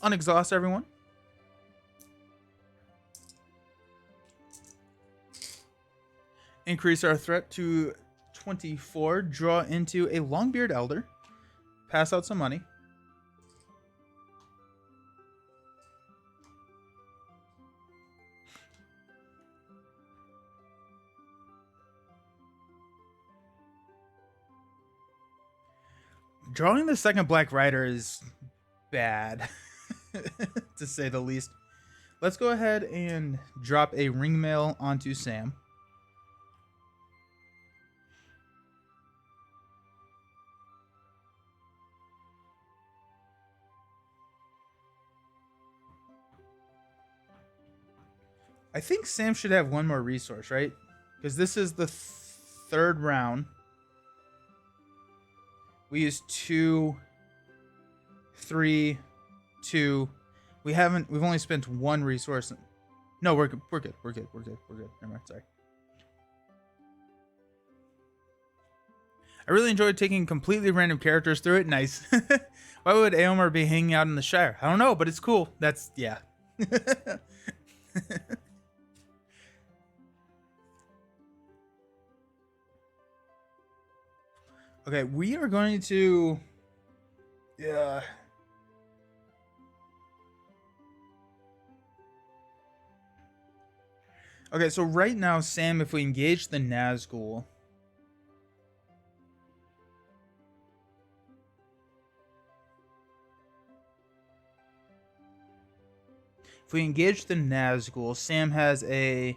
unexhaust everyone. Increase our threat to 24. Draw into a Longbeard Elder. Pass out some money. Drawing the second Black Rider is bad, to say the least. Let's go ahead and drop a Ringmail onto Sam. I think Sam should have 1 more resource, right? Because this is the 3rd round. We used 2, 3, 2. We've only spent 1 resource. No, we're good. We're good. Never mind. Sorry. I really enjoyed taking completely random characters through it. Nice. Why would Eomer be hanging out in the Shire? I don't know, but it's cool. That's, yeah. Okay, we are going to... Yeah. Okay, so right now, Sam, if we engage the Nazgul... If we engage the Nazgul, Sam has a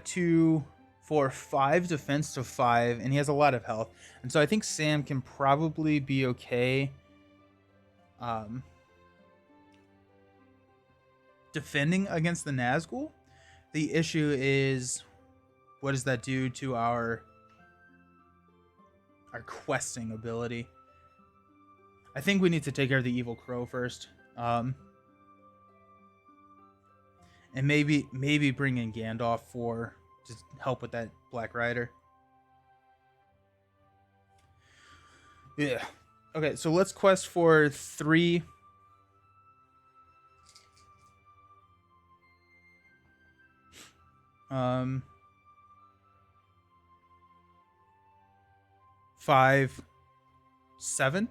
2, 4, 5 defense to 5, and he has a lot of health. And so I think Sam can probably be okay defending against the Nazgul. The issue is, what does that do to our questing ability? I think we need to take care of the Evil Crow first. And maybe bring in Gandalf to help with that Black Rider. Yeah. Okay, so let's quest for 3. Five, 7.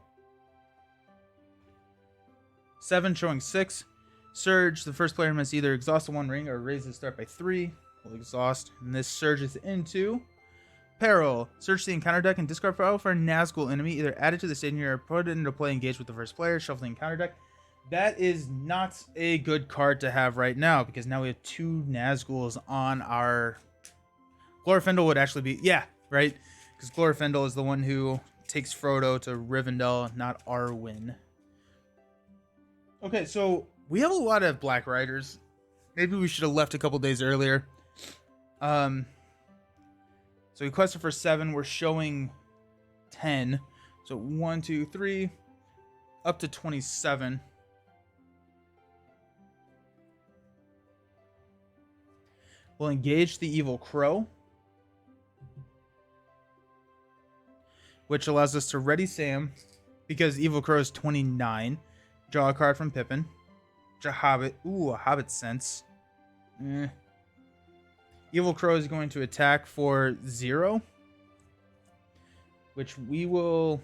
7 showing 6. Surge. The first player must either exhaust 1 ring or raise his threat by 3. We'll exhaust, and this surges into Peril. Search the encounter deck and discard file for a Nazgul enemy. Either add it to the stadium or put it into play, engage with the first player. Shuffle the encounter deck. That is not a good card to have right now because now we have 2 Nazguls on our... Glorfindel would actually be... Yeah, right? Because Glorfindel is the one who takes Frodo to Rivendell, not Arwen. Okay, so we have a lot of Black Riders. Maybe we should have left a couple days earlier. So we quested for 7. We're showing 10. So 1, 2, 3, up to 27. We'll engage the Evil Crow, which allows us to ready Sam because Evil Crow is 29. Draw a card from Pippin. A Hobbit. Ooh, a Hobbit Sense. Evil Crow is going to attack for 0, which we will...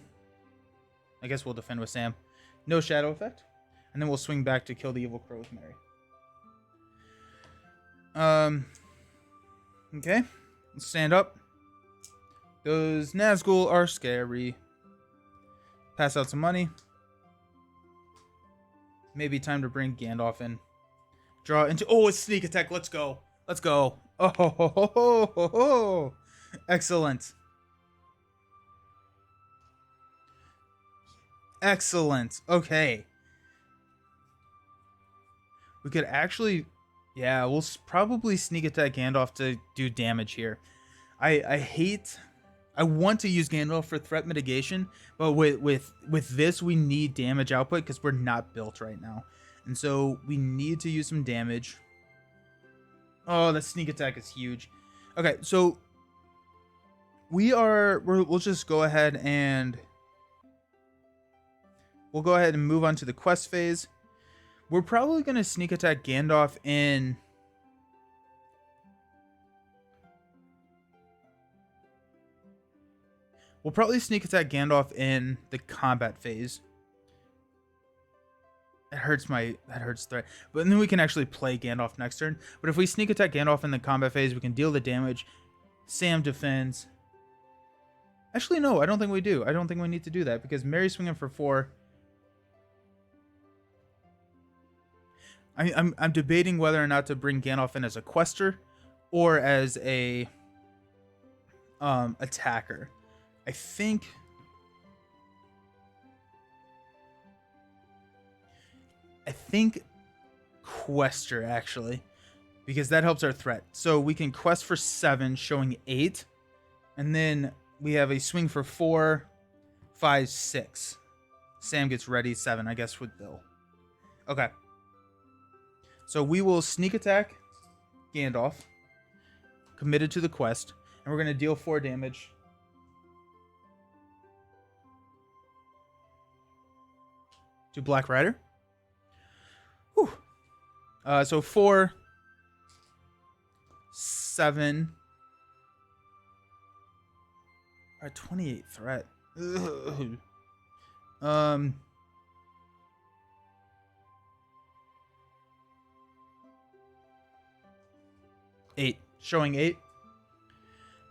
I guess we'll defend with Sam. No shadow effect. And then we'll swing back to kill the Evil Crow with Mary. Okay. Let's stand up. Those Nazgul are scary. Pass out some money. Maybe time to bring Gandalf in. Draw into... Oh, it's sneak attack. Let's go. Let's go. Oh, ho, ho, ho, ho, ho, ho. Excellent. Excellent. Okay. We could actually... Yeah, we'll probably sneak attack Gandalf to do damage here. I hate... I want to use Gandalf for threat mitigation, but with this, we need damage output because we're not built right now. And so we need to use some damage. Oh, that sneak attack is huge. Okay, so we'll just go ahead and move on to the quest phase. We're probably going to sneak attack Gandalf in... We'll probably sneak attack Gandalf in the combat phase. That hurts threat. But then we can actually play Gandalf next turn. But if we sneak attack Gandalf in the combat phase, we can deal the damage. Sam defends. Actually, no, I don't think we do. I don't think we need to do that because Mary's swinging for 4. I'm debating whether or not to bring Gandalf in as a quester or as a attacker. I think quester actually, because that helps our threat. So we can quest for 7, showing 8, and then we have a swing for 4, 5, 6. Sam gets ready 7, I guess, with Bill. Okay. So we will sneak attack Gandalf, committed to the quest, and we're going to deal 4 damage. To Black Rider. Whew. So 4, 7. Our 28 threat. Ugh. 8. Showing 8.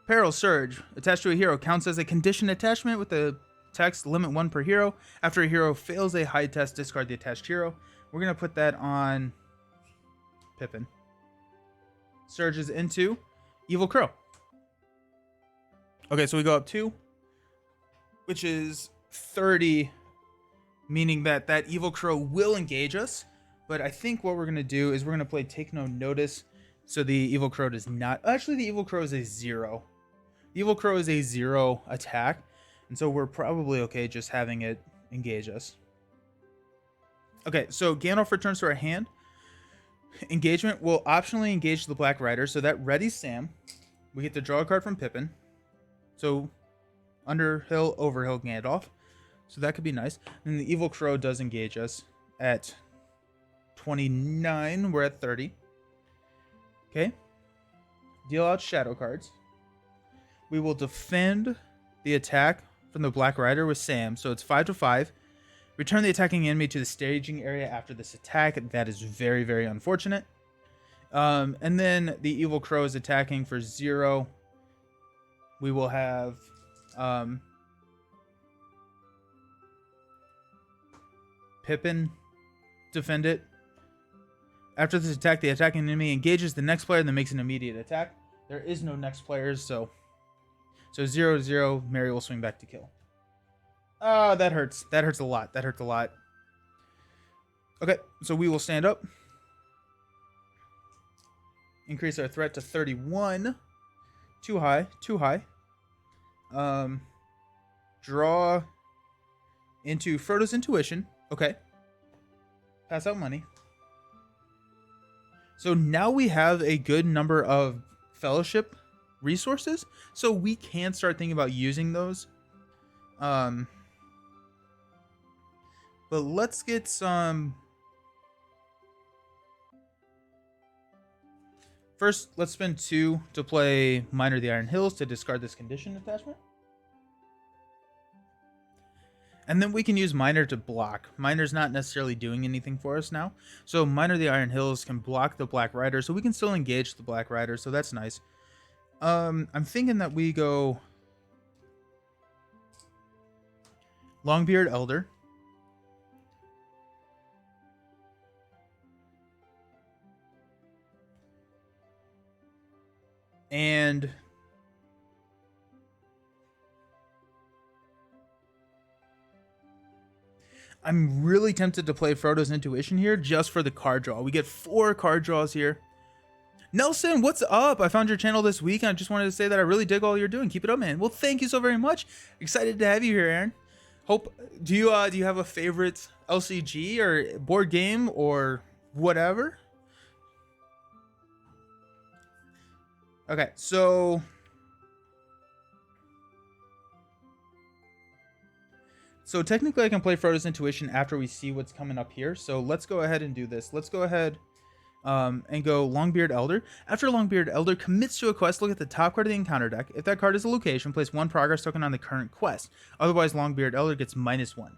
Peril Surge. Attached to a hero. Counts as a condition attachment with the text limit 1 per hero. After a hero fails a hide test, discard the attached hero. We're going to put that on Pippin. Surges into Evil Crow. Okay, so we go up 2, which is 30, meaning that that Evil Crow will engage us. But I think what we're going to do is we're going to play Take No Notice, so the Evil Crow does not... Actually, the Evil Crow is a 0. The Evil Crow is a 0 attack, and so we're probably okay just having it engage us. Okay, so Gandalf returns to our hand. Engagement will optionally engage the Black Rider, so that readies Sam. We get to draw a card from Pippin. So, Underhill, Overhill, Gandalf. So that could be nice. And the Evil Crow does engage us at 29. We're at 30. Okay. Deal out shadow cards. We will defend the attack from the Black Rider with Sam. So it's 5-5. Return the attacking enemy to the staging area after this attack. That is very, very unfortunate. And then the Evil Crow is attacking for 0. we will have Pippin defend it. After this attack, the attacking enemy engages the next player and then makes an immediate attack. There is no next players, so 0-0. Mary will swing back to kill. Oh, that hurts. That hurts a lot. That hurts a lot. Okay, so we will stand up. Increase our threat to 31. Too high. Too high. Draw into Frodo's Intuition. Okay. Pass out money. So now we have a good number of fellowship resources, so we can start thinking about using those. But let's get some. First, let's spend 2 to play Miner of the Iron Hills to discard this condition attachment. And then we can use Miner to block. Miner's not necessarily doing anything for us now. So Miner of the Iron Hills can block the Black Rider, so we can still engage the Black Rider, so that's nice. I'm thinking that we go Longbeard Elder. And I'm really tempted to play Frodo's Intuition here just for the card draw. We get 4 card draws here. Nelson, what's up? I found your channel this week and I just wanted to say that I really dig all you're doing. Keep it up, man. Well, thank you so very much. Excited to have you here, Aaron. Hope do you have a favorite LCG or board game or whatever? Okay, so technically I can play Frodo's Intuition after we see what's coming up here. So let's go ahead and do this. Let's go ahead and go Longbeard Elder. After Longbeard Elder commits to a quest, look at the top card of the encounter deck. If that card is a location, place 1 progress token on the current quest. Otherwise, Longbeard Elder gets -1.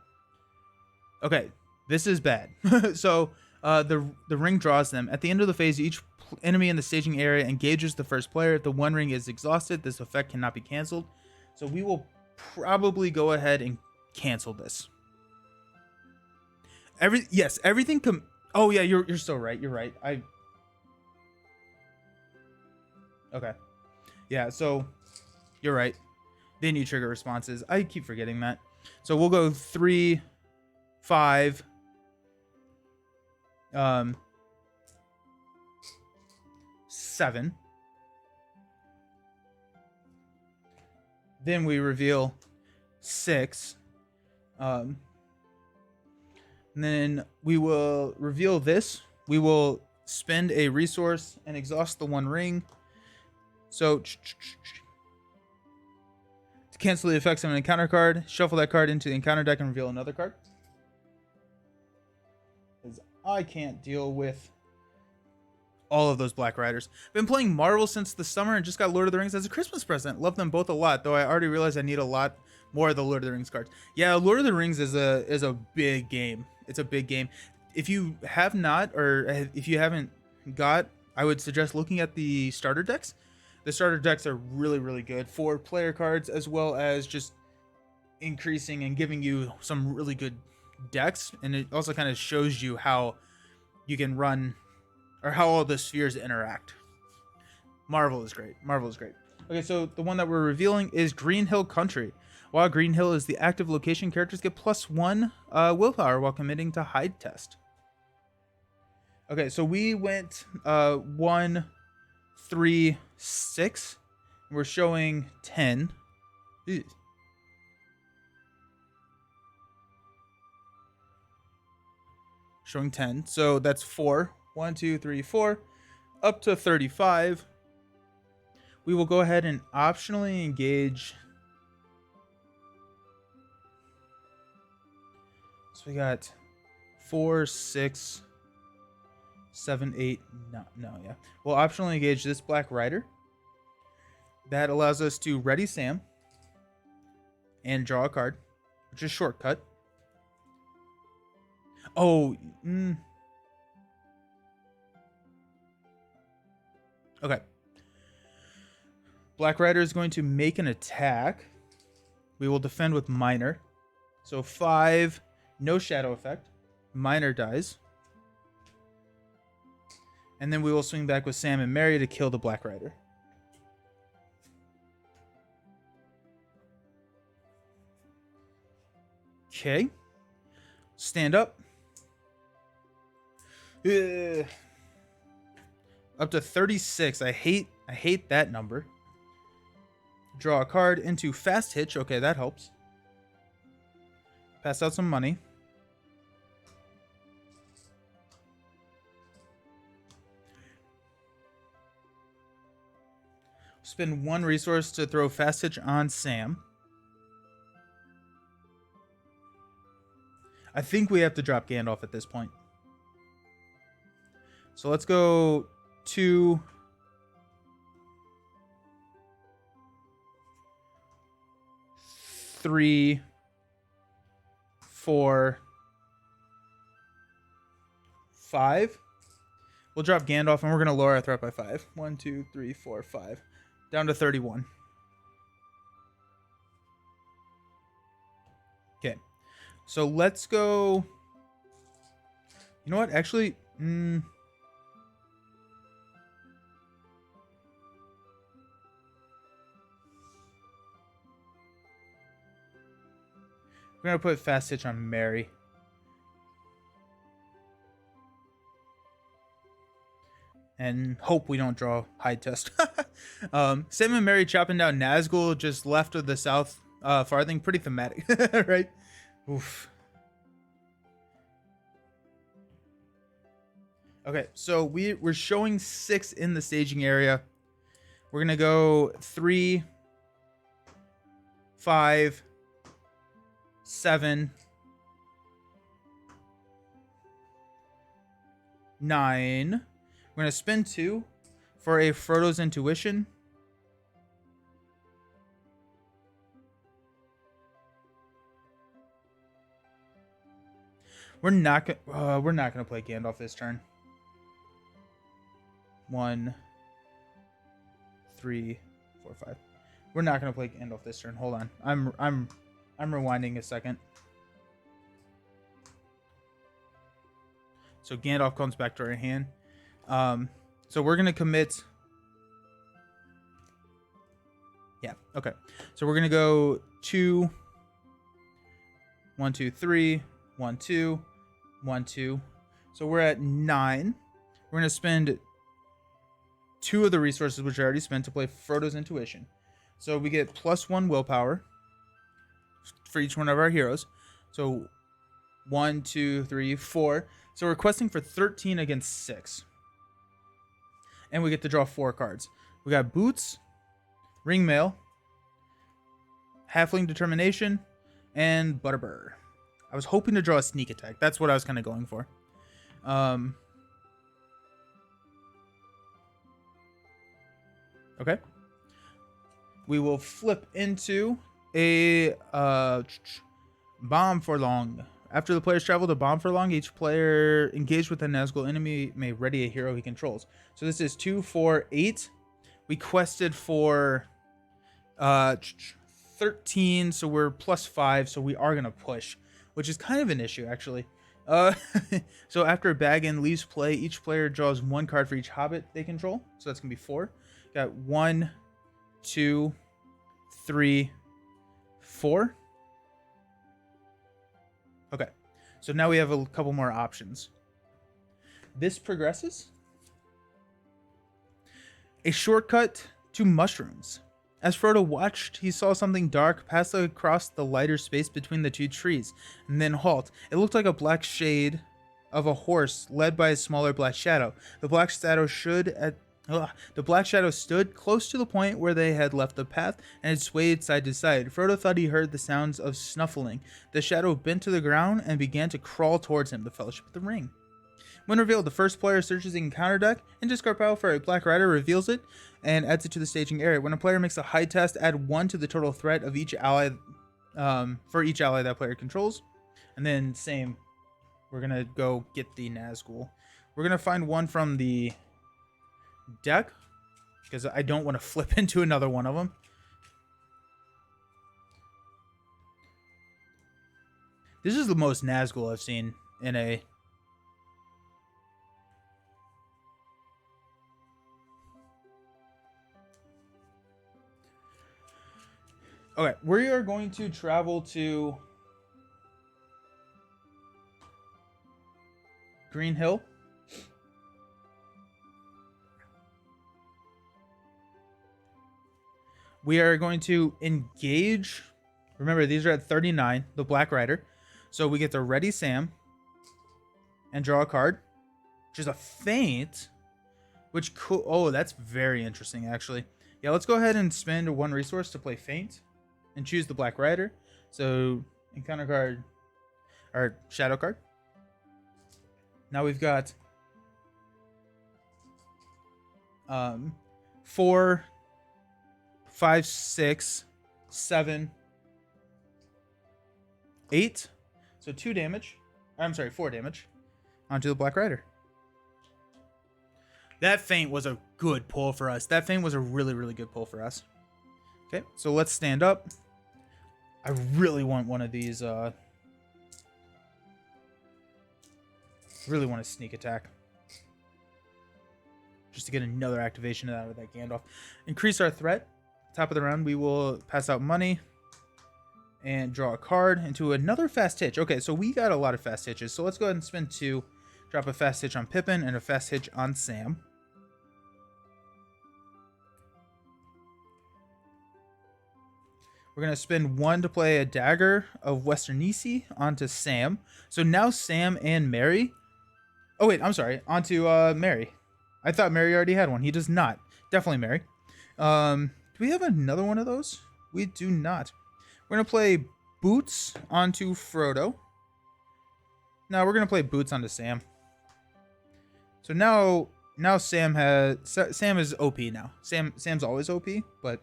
Okay, this is bad. So the ring draws them. At the end of the phase, each enemy in the staging area engages the first player. If the 1 ring is exhausted, this effect cannot be canceled. So we will probably go ahead and cancel this. Everything oh yeah, you're so right. You're right. Okay. Yeah, so you're right. They need trigger responses. I keep forgetting that. So we'll go 3, 5, 7. Then we reveal 6. And then we will reveal this. We will spend a resource and exhaust the 1 ring. So to cancel the effects of an encounter card, shuffle that card into the encounter deck and reveal another card. Because I can't deal with all of those Black Riders. Been playing Marvel since the summer and just got Lord of the Rings as a Christmas present. Love them both a lot, though I already realized I need a lot more of the Lord of the Rings cards. Yeah, Lord of the Rings is a big game. It's a big game. If you have not, or if you haven't got, I would suggest looking at the starter decks. The starter decks are really, really good for player cards, as well as just increasing and giving you some really good decks. And it also kind of shows you how you can run, or how all the spheres interact. Marvel is great. Marvel is great. Okay, so the one that we're revealing is Green Hill Country. While Green Hill is the active location, characters get +1 willpower while committing to hide test. Okay, so we went 1, 3, 6. We're showing 10. Ew. Showing 10. So that's 4. 1, 2, 3, 4. Up to 35. We will go ahead and optionally engage. So we got 4, 6, 7, 8. No, yeah. We'll optionally engage this Black Rider. That allows us to ready Sam and draw a card, which is shortcut. Oh, okay. Black Rider is going to make an attack. We will defend with Minor. So 5, no shadow effect. Minor dies. And then we will swing back with Sam and Mary to kill the Black Rider. Okay. Stand up. Ugh. Up to 36. I hate that number. Draw a card into Fast Hitch. Okay, that helps. Pass out some money. Spend 1 resource to throw Fast Hitch on Sam. I think we have to drop Gandalf at this point. So let's go 2, 3, 4, 5. We'll drop Gandalf and we're going to lower our threat by 5. 1, 2, 3, 4, 5. Down to 31. Okay. So let's go. You know what? Actually, we're going to put Fast Hitch on Mary. And hope we don't draw Hide Test. Sam and Mary chopping down Nazgul just left of the south farthing. Pretty thematic, right? Oof. Okay, so we're showing 6 in the staging area. We're going to go 3, 5, 7, 9. We're going to spend 2 for a Frodo's Intuition. We're not going to play Gandalf this turn. 1, 3, 4, 5. We're not going to play Gandalf this turn. Hold on. I'm rewinding a second. So Gandalf comes back to our hand. So we're going to commit. Yeah. Okay. So we're going to go 2, 1, 2, 3, 1, 2, 1, 2. So we're at 9. We're going to spend 2 of the resources, which I already spent, to play Frodo's Intuition. So we get +1 willpower for each one of our heroes. So 1, 2, 3, 4. So we're questing for 13 against 6. And we get to draw 4 cards. We got Boots, Ringmail, Halfling Determination, and Butterbur. I was hoping to draw a Sneak Attack. That's what I was kind of going for. Okay. We will flip into a Bomb for Long. After the players travel to Bomb for Long, each player engaged with a Nazgul enemy may ready a hero he controls. So this is 2, 4, 8. We quested for 13, so we're +5, so we are going to push, which is kind of an issue, actually. So after Baggin leaves play, each player draws 1 card for each Hobbit they control. So that's going to be 4. Got 1, 2, 3, 4. Okay, so now we have a couple more options. This progresses. A shortcut to mushrooms. As Frodo watched, he saw something dark pass across the lighter space between the 2 trees, and then halt. It looked like a black shade of a horse led by a smaller black shadow. The black shadow stood close to the point where they had left the path and had swayed side to side. Frodo thought he heard the sounds of snuffling. The shadow bent to the ground and began to crawl towards him, the Fellowship of the Ring. When revealed, the first player searches the encounter deck and discard pile for a Black Rider, reveals it, and adds it to the staging area. When a player makes a Hide Test, add 1 to the total threat of each ally for each ally that player controls. And then same, we're going to go get the Nazgul. We're going to find 1 from the deck. because I don't want to flip into another one of them. This is the most Nazgul I've seen in a... Okay, we are going to travel to Green Hill. We are going to engage. Remember, these are at 39, the Black Rider. So we get to ready Sam and draw a card, which is a feint, which cool. Oh, that's very interesting, actually. Yeah, let's go ahead and spend one resource to play feint and choose the Black Rider. So encounter card, or shadow card. Now we've got 4, 5, 6, 7, 8. So 2 damage. I'm sorry, 4 damage onto the Black Rider. That feint was a good pull for us. That feint was a really, really good pull for us. Okay, so let's stand up. I really want one of these. Really want a sneak attack. Just to get another activation out of that Gandalf. Increase our threat. Top of the round, we will pass out money and draw a card into another fast hitch. Okay, so we got a lot of fast hitches. So let's go ahead and spend 2. Drop a fast hitch on Pippin and a fast hitch on Sam. We're going to spend 1 to play a Dagger of Westernisi onto Sam. So now Sam and Mary... Oh, wait, I'm sorry. Onto Mary. I thought Mary already had one. He does not. Definitely Mary. Do we have another one of those? We do not. We're going to play Boots onto Frodo. Now we're going to play Boots onto Sam. So now Sam is OP now. Sam's always OP, but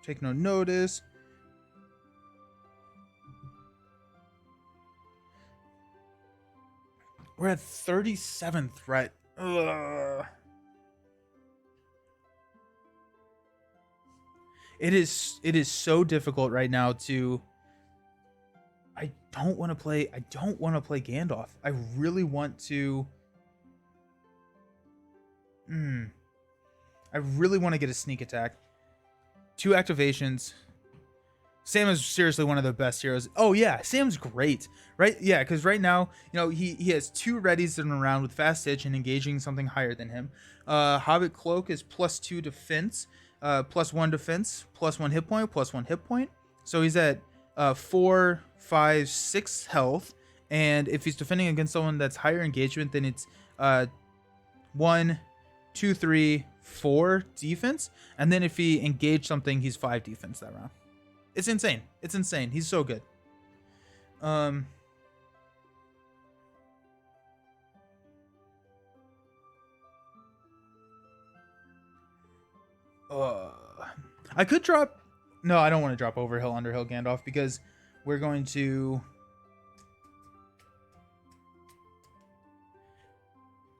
take no notice. We're at 37 threat. Ugh. It is so difficult right now to... I don't want to play Gandalf. I really want to... I really want to get a sneak attack. 2 activations. Sam is seriously one of the best heroes. Oh yeah, Sam's great, right? Yeah, because right now, you know, he has 2 readies in a round with fast hitch and engaging something higher than him. Hobbit Cloak is +2 defense, +1 defense, +1 hit point, +1 hit point. So he's at 4, 5, 6 health, and if he's defending against someone that's higher engagement, then it's 1, 2, 3, 4 defense, and then if he engaged something, he's 5 defense that round. It's insane. It's insane. He's so good. I could drop... No, I don't want to drop Overhill, Underhill, Gandalf, because we're going to...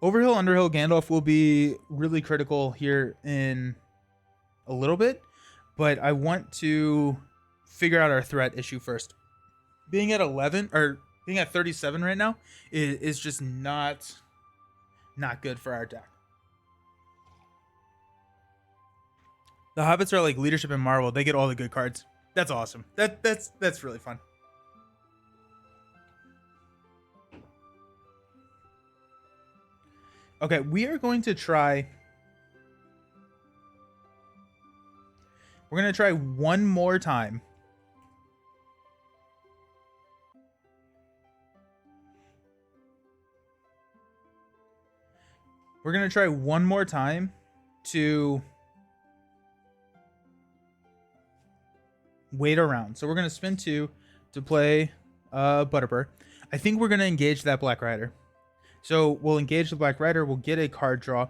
Overhill, Underhill, Gandalf will be really critical here in a little bit, but I want to figure out our threat issue first. Being at 11 or being at 37 right now is just not good for our deck. The Hobbits are like Leadership in Marvel. They get all the good cards. That's awesome. That's really fun. Okay, we are going to try... We're going to try one more time. We're going to try one more time to wait around. So we're going to spend 2 to play Butterbur. I think we're going to engage that Black Rider. So we'll engage the Black Rider. We'll get a card draw.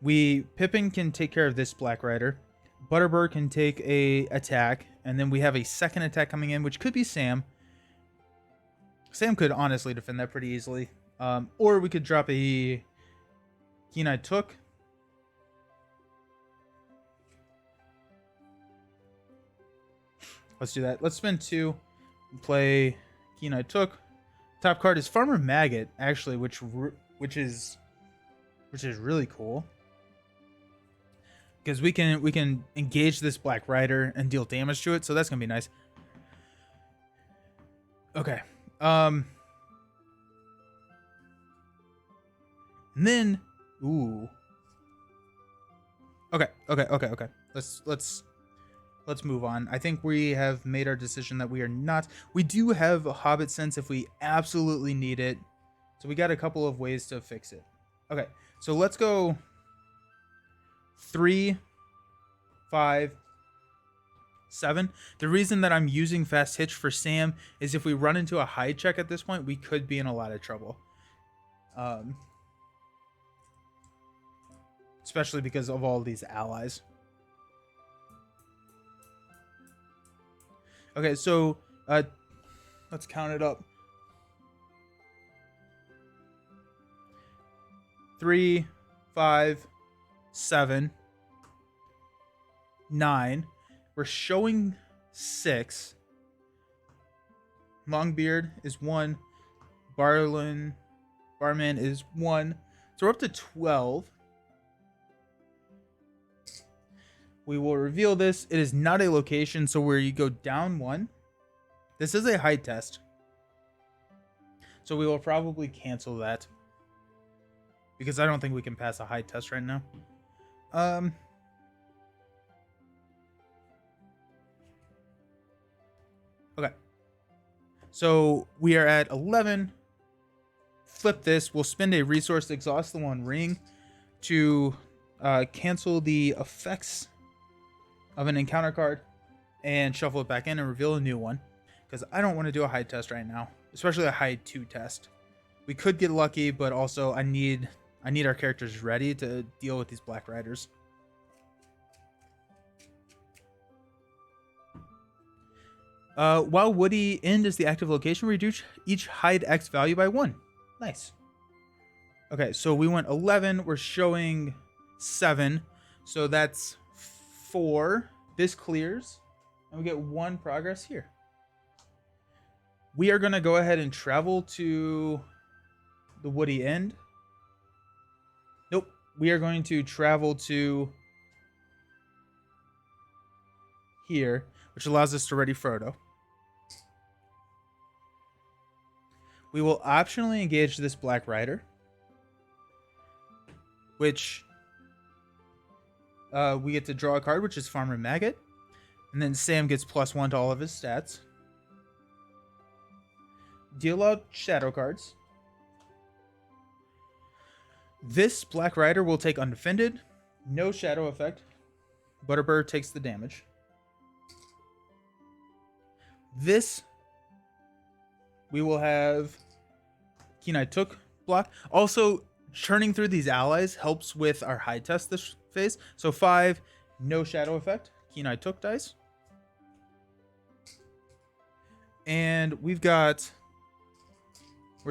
Pippin can take care of this Black Rider. Butterbur can take a attack. And then we have a second attack coming in, which could be Sam. Sam could honestly defend that pretty easily. Or we could drop a Kenai took. Let's do that. Let's spend 2 and play Kenai took. Top card is Farmer Maggot, actually, which is really cool. Because we can engage this Black Rider and deal damage to it, so that's gonna be nice. Okay. And then ooh. Okay. Let's move on. I think we have made our decision that we are not. We do have a Hobbit sense if we absolutely need it. So we got a couple of ways to fix it. Okay. So let's go 3, 5, 7. The reason that I'm using Fast Hitch for Sam is if we run into a hide check at this point, we could be in a lot of trouble. Especially because of all these allies. Okay, so let's count it up. 3, 5, 7, 9. We're showing 6. Longbeard is 1. Barman is 1. So we're up to 12. We will reveal this. It is not a location, so where you go down 1. This is a hide test. So we will probably cancel that. Because I don't think we can pass a hide test right now. Okay. So we are at 11. Flip this. We'll spend a resource to exhaust the 1 ring to cancel the effects of an encounter card and shuffle it back in and reveal a new one, because I don't want to do a hide test right now, especially a hide 2 test. We could get lucky, but also I need our characters ready to deal with these Black Riders. While Woody End is the active location, reduce each hide X value by 1. Nice. Okay, so we went 11. We're showing 7. So that's 4. This clears. And we get 1 progress here. We are going to go ahead and travel to the Woody End. Nope. We are going to travel to here, which allows us to ready Frodo. We will optionally engage this Black Rider, which we get to draw a card, which is Farmer Maggot. And then Sam gets +1 to all of his stats. Deal out shadow cards. This Black Rider will take undefended. No shadow effect. Butterbur takes the damage. This, we will have Kenai took block. Also, churning through these allies helps with our hide test this phase. So 5, no shadow effect. Kenai took dice. And we're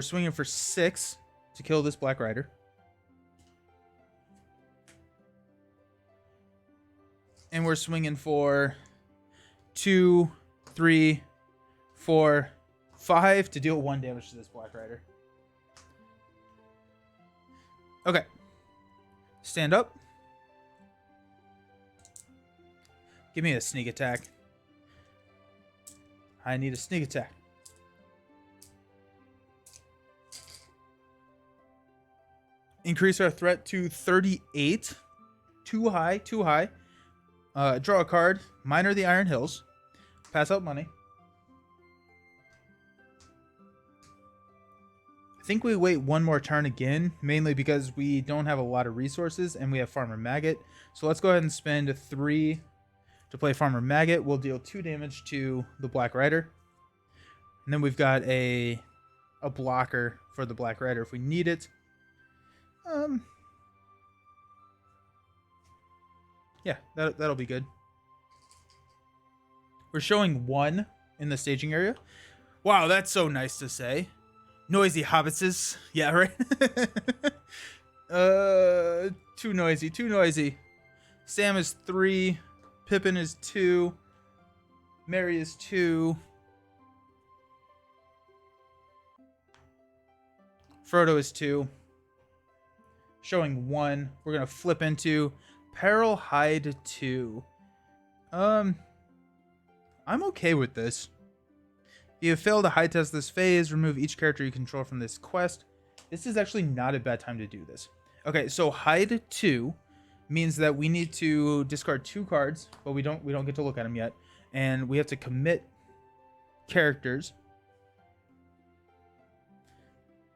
swinging for 6 to kill this Black Rider. And we're swinging for 2, 3, 4, 5 to deal 1 damage to this Black Rider. Okay. Stand up. Give me a sneak attack. I need a sneak attack. Increase our threat to 38. Too high, too high. Draw a card. Minor the Iron Hills. Pass out money. I think we wait 1 more turn again, mainly because we don't have a lot of resources and we have Farmer Maggot. So let's go ahead and spend 3 to play Farmer Maggot. We'll deal 2 damage to the Black Rider. And then we've got a blocker for the Black Rider if we need it. Yeah, that'll be good. We're showing 1 in the staging area. Wow, that's so nice to say. Noisy hobbitses. Yeah, right? Too noisy, too noisy. Sam is 3. Pippin is 2. Mary is 2. Frodo is 2. Showing 1. We're gonna flip into Peril Hide 2. I'm okay with this. If you have failed to hide test this phase, remove each character you control from this quest. This is actually not a bad time to do this. Okay, so hide 2 means that we need to discard 2 cards, but we don't get to look at them yet, and we have to commit characters.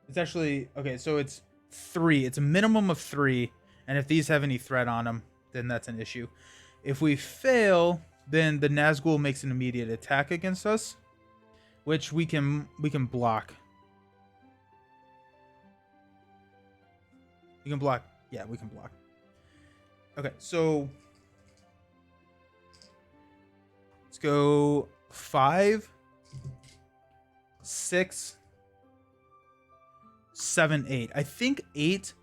It's actually okay, so it's 3. It's a minimum of 3, and if these have any threat on them, then that's an issue. If we fail, then the Nazgul makes an immediate attack against us, which we can block. You can block. Yeah, we can block. Okay, so let's go 5, 6, 7, 8. I think 8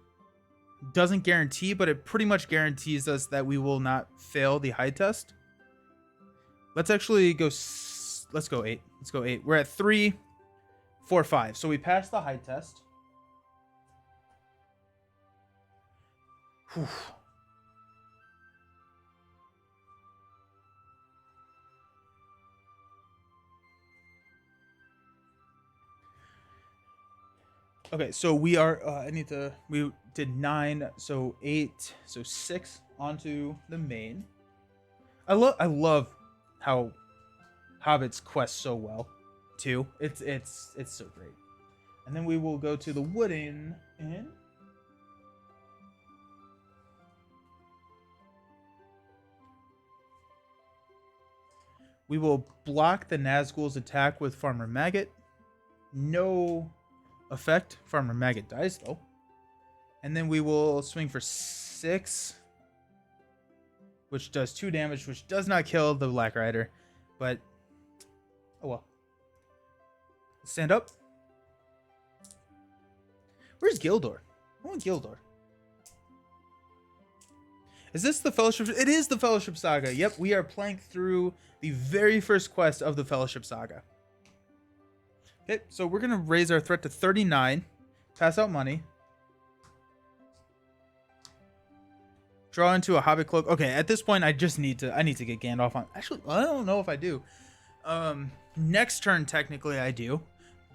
doesn't guarantee, but it pretty much guarantees us that we will not fail the hide test. Let's actually go. Let's go 8. Let's go 8. We're at 3, 4, 5. So we passed the hide test. Whew. Okay, so we are. We did 9, so 8, so 6 onto the main. I love how Hobbits quest so well, too. It's so great. And then we will go to the Wooden Inn. We will block the Nazgul's attack with Farmer Maggot. No effect. Farmer Maggot dies, though. And then we will swing for 6, which does 2 damage, which does not kill the Black Rider. But, oh well. Stand up. Where's Gildor? I want Gildor. Is this the Fellowship? It is the Fellowship Saga. Yep, we are playing through the very first quest of the Fellowship Saga. Okay, so we're going to raise our threat to 39. Pass out money. Draw into a Hobbit Cloak. Okay, at this point, I need to get Gandalf on. Actually, I don't know if I do. Next turn, technically, I do.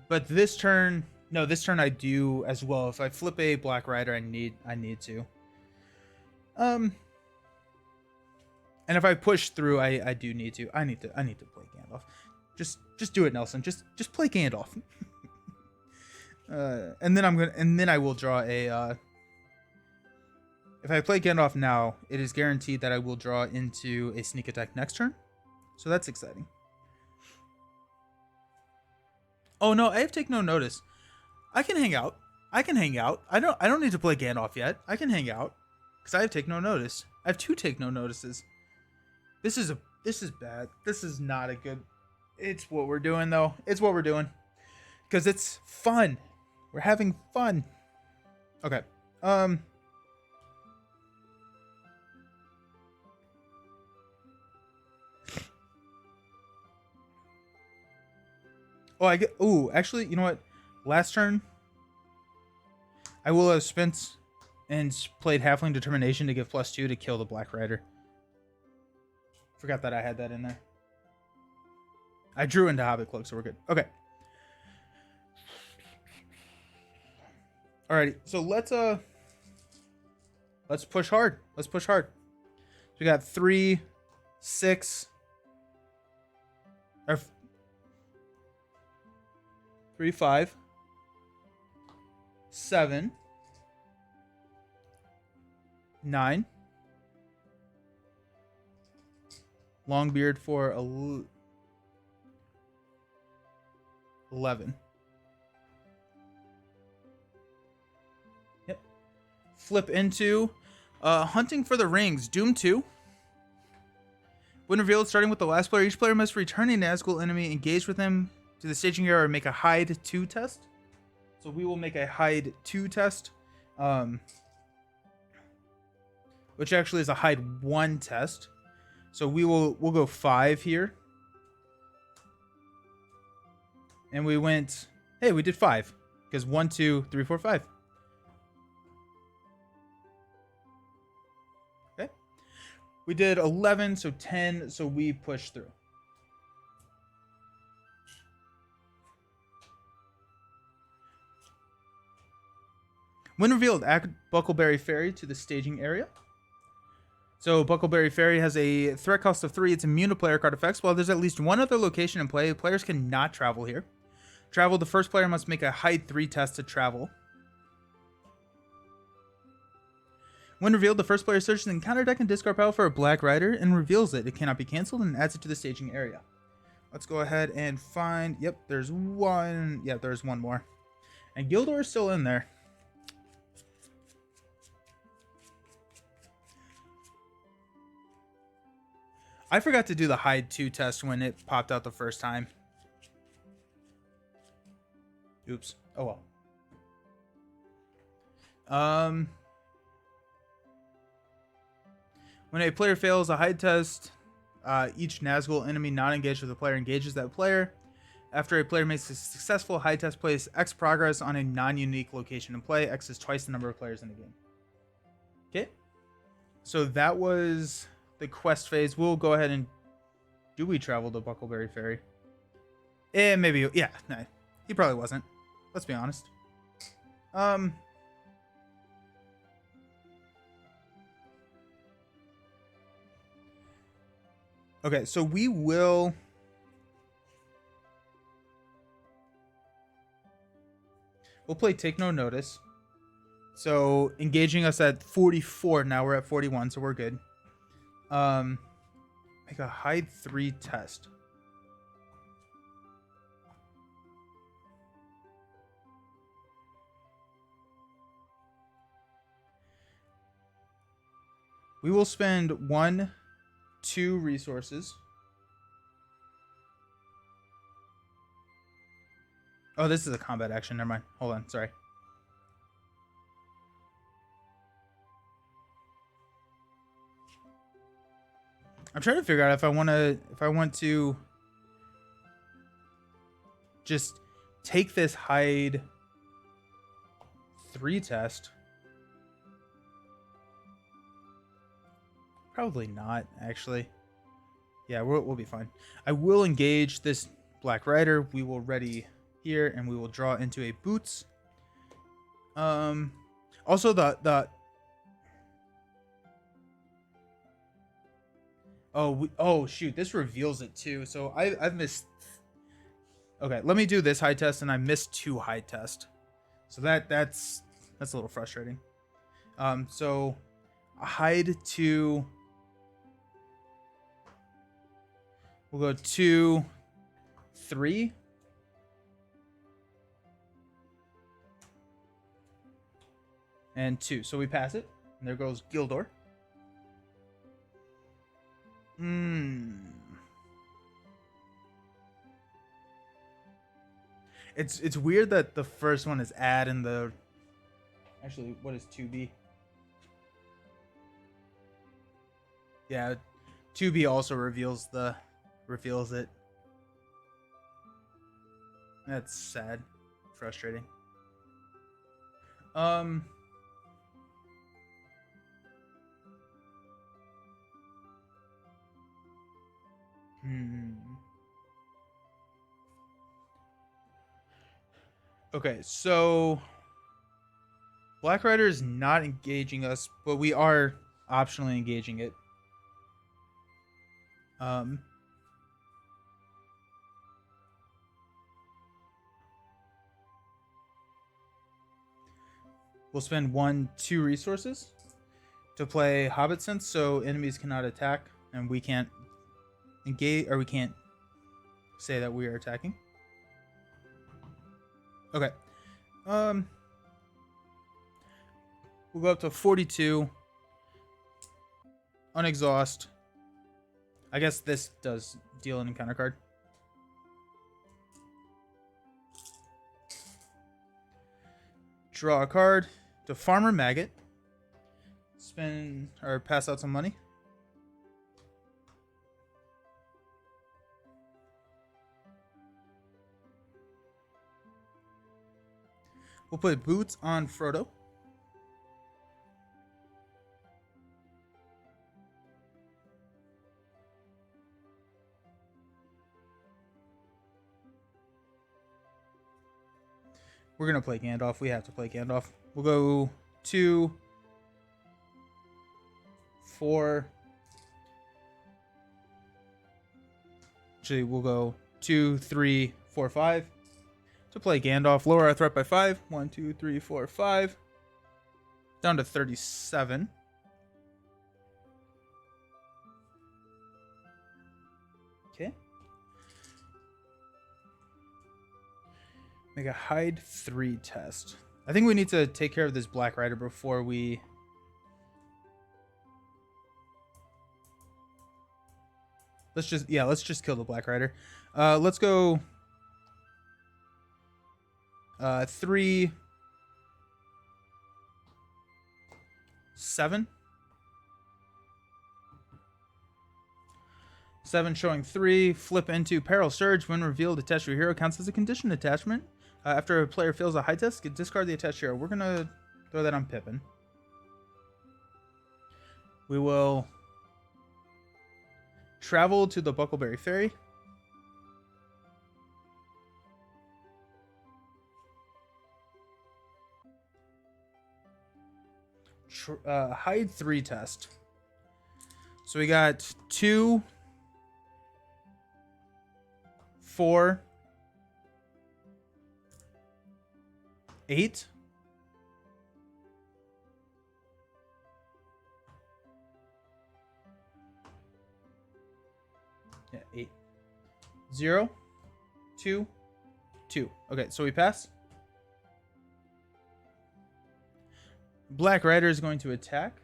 But this turn, no, this turn I do as well. If I flip a Black Rider, I need to. And if I push through, I do need to. I need to play Gandalf. Just do it, Nelson. Just play Gandalf. And then I will draw a. If I play Gandalf now, it is guaranteed that I will draw into a sneak attack next turn. So that's exciting. Oh no, I have Take No Notice. I can hang out. I don't need to play Gandalf yet. I can hang out because I have Take No Notice. I have 2 Take No Notices. This is bad. This is not a good. It's what we're doing though. It's what we're doing because it's fun. We're having fun. Okay. Oh, I get. Ooh, actually, you know what? Last turn, I will have spent and played Halfling Determination to give +2 to kill the Black Rider. Forgot that I had that in there. I drew into Hobbit Cloak, so we're good. Okay. Alrighty, so let's push hard. Let's push hard. So we got 3, 6, or 3, 5, 7, 9. Longbeard for 11. Yep. Flip into Hunting for the Rings, Doom 2. When revealed, starting with the last player, each player must return a Nazgul enemy, engage with him to the staging area, or make a hide 2 test. So we will make a hide 2 test. which actually is a hide 1 test. So we'll go 5 here. And we went, hey, we did 5. Because 1, 2, 3, 4, 5. Okay. We did 11, so 10, so we pushed through. When revealed, add Buckleberry Ferry to the staging area. So Buckleberry Ferry has a threat cost of 3. It's immune to player card effects. While there's at least one other location in play, players cannot travel here. Travel, the first player must make a hide 3 test to travel. When revealed, the first player searches the encounter deck and discard pile for a Black Rider and reveals it. It cannot be canceled and adds it to the staging area. Let's go ahead and find... Yep, there's one. Yeah, there's one more. And Gildor is still in there. I forgot to do the hide 2 test when it popped out the first time. Oops. Oh well. When a player fails a hide test, each Nazgul enemy not engaged with the player engages that player. After a player makes a successful hide test, place X progress on a non-unique location in play. X is twice the number of players in the game. Okay. So that was the quest phase. We'll go ahead and... Do we travel to Buckleberry Ferry? Maybe. Yeah. No, he probably wasn't. Let's be honest. Okay, so we will... We'll play Take No Notice. So, engaging us at 44. Now we're at 41, so we're good. Make a hide 3 test. We will spend 1, 2 resources. Oh, this is a combat action. Never mind. Hold on. Sorry. I'm trying to figure out if I want to just take this hide 3 test. Probably not, actually. Yeah, we'll be fine. I will engage this Black Rider. We will ready here, and we will draw into a Boots. Also the oh shoot, this reveals it too. So I've missed. Okay, let me do this hide test, and I missed 2 hide tests. So that's a little frustrating. So hide 2. We'll go 2, 3. And 2. So we pass it. And there goes Gildor. It's weird that the first one is add and the... Actually, what is 2B? Yeah, 2B also reveals it. That's sad. Frustrating. Okay, so Black Rider is not engaging us, but we are optionally engaging it. We'll spend 1, 2 resources to play Hobbit Sense, so enemies cannot attack, and we can't engage, or we can't say that we are attacking. Okay. We'll go up to 42. Unexhaust. I guess this does deal an encounter card. Draw a card to Farmer Maggot. spend or pass out some money. We'll put boots on Frodo. We're gonna play Gandalf. We have to play Gandalf. We'll go 2, 4. Actually, we'll go 2, 3, 4, 5 to play Gandalf. Lower our threat by 5. 1, 2, 3, 4, 5. Down to 37. Okay. Make a hide 3 test. I think we need to take care of this Black Rider before we... Let's just kill the Black Rider. Let's go 3, 7. 7 showing 3. Flip into Peril Surge. When revealed, attach your hero counts as a conditioned attachment. After a player fails a high test, discard the attached hero. We're going to throw that on Pippin. We will travel to the Buckleberry Ferry. Hide 3 test. So we got 2, 4, 8. Yeah, 8. 0, 2, 2. Okay, so we pass. Black Rider is going to attack.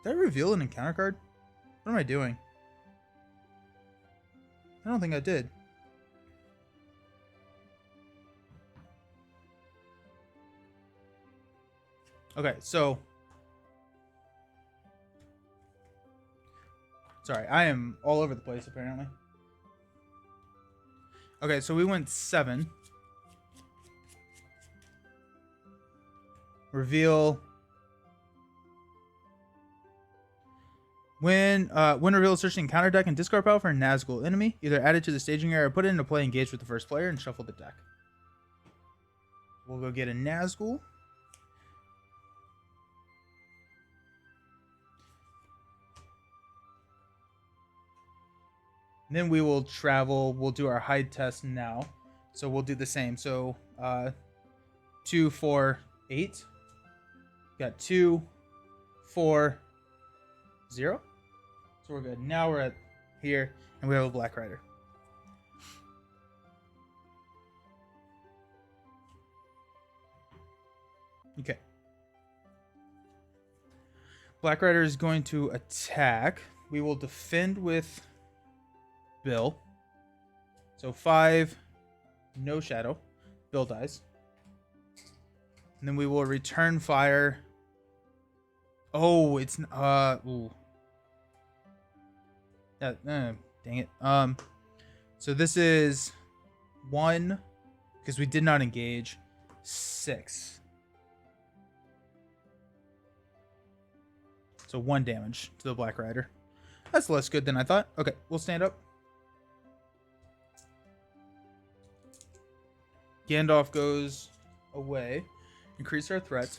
Did I reveal an encounter card? What am I doing? I don't think I did. Okay, so... Sorry, I am all over the place, apparently. Okay, so we went 7. Reveal... When revealed, search the encounter deck and discard pile for a Nazgul enemy. Either add it to the staging area or put it into play, engage with the first player, and shuffle the deck. We'll go get a Nazgul. And then we will travel. We'll do our hide test now. So we'll do the same. So 2, 4, 8. Got 2, 4, 0. So we're good. Now we're at here, and we have a Black Rider. Okay. Black Rider is going to attack. We will defend with Bill. So 5, no shadow. Bill dies. And then we will return fire. Oh, it's ooh. Dang it. So this is 1 because we did not engage. 6. So 1 damage to the Black Rider. That's less good than I thought. Okay, we'll stand up. Gandalf goes away. Increase our threat.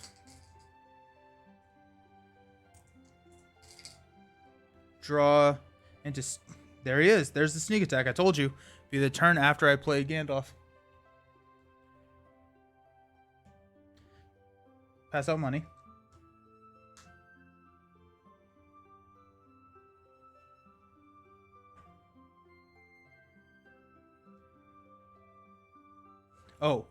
Draw into... There he is. There's the sneak attack. I told you. Be the turn after I play Gandalf. Pass out money. Oh.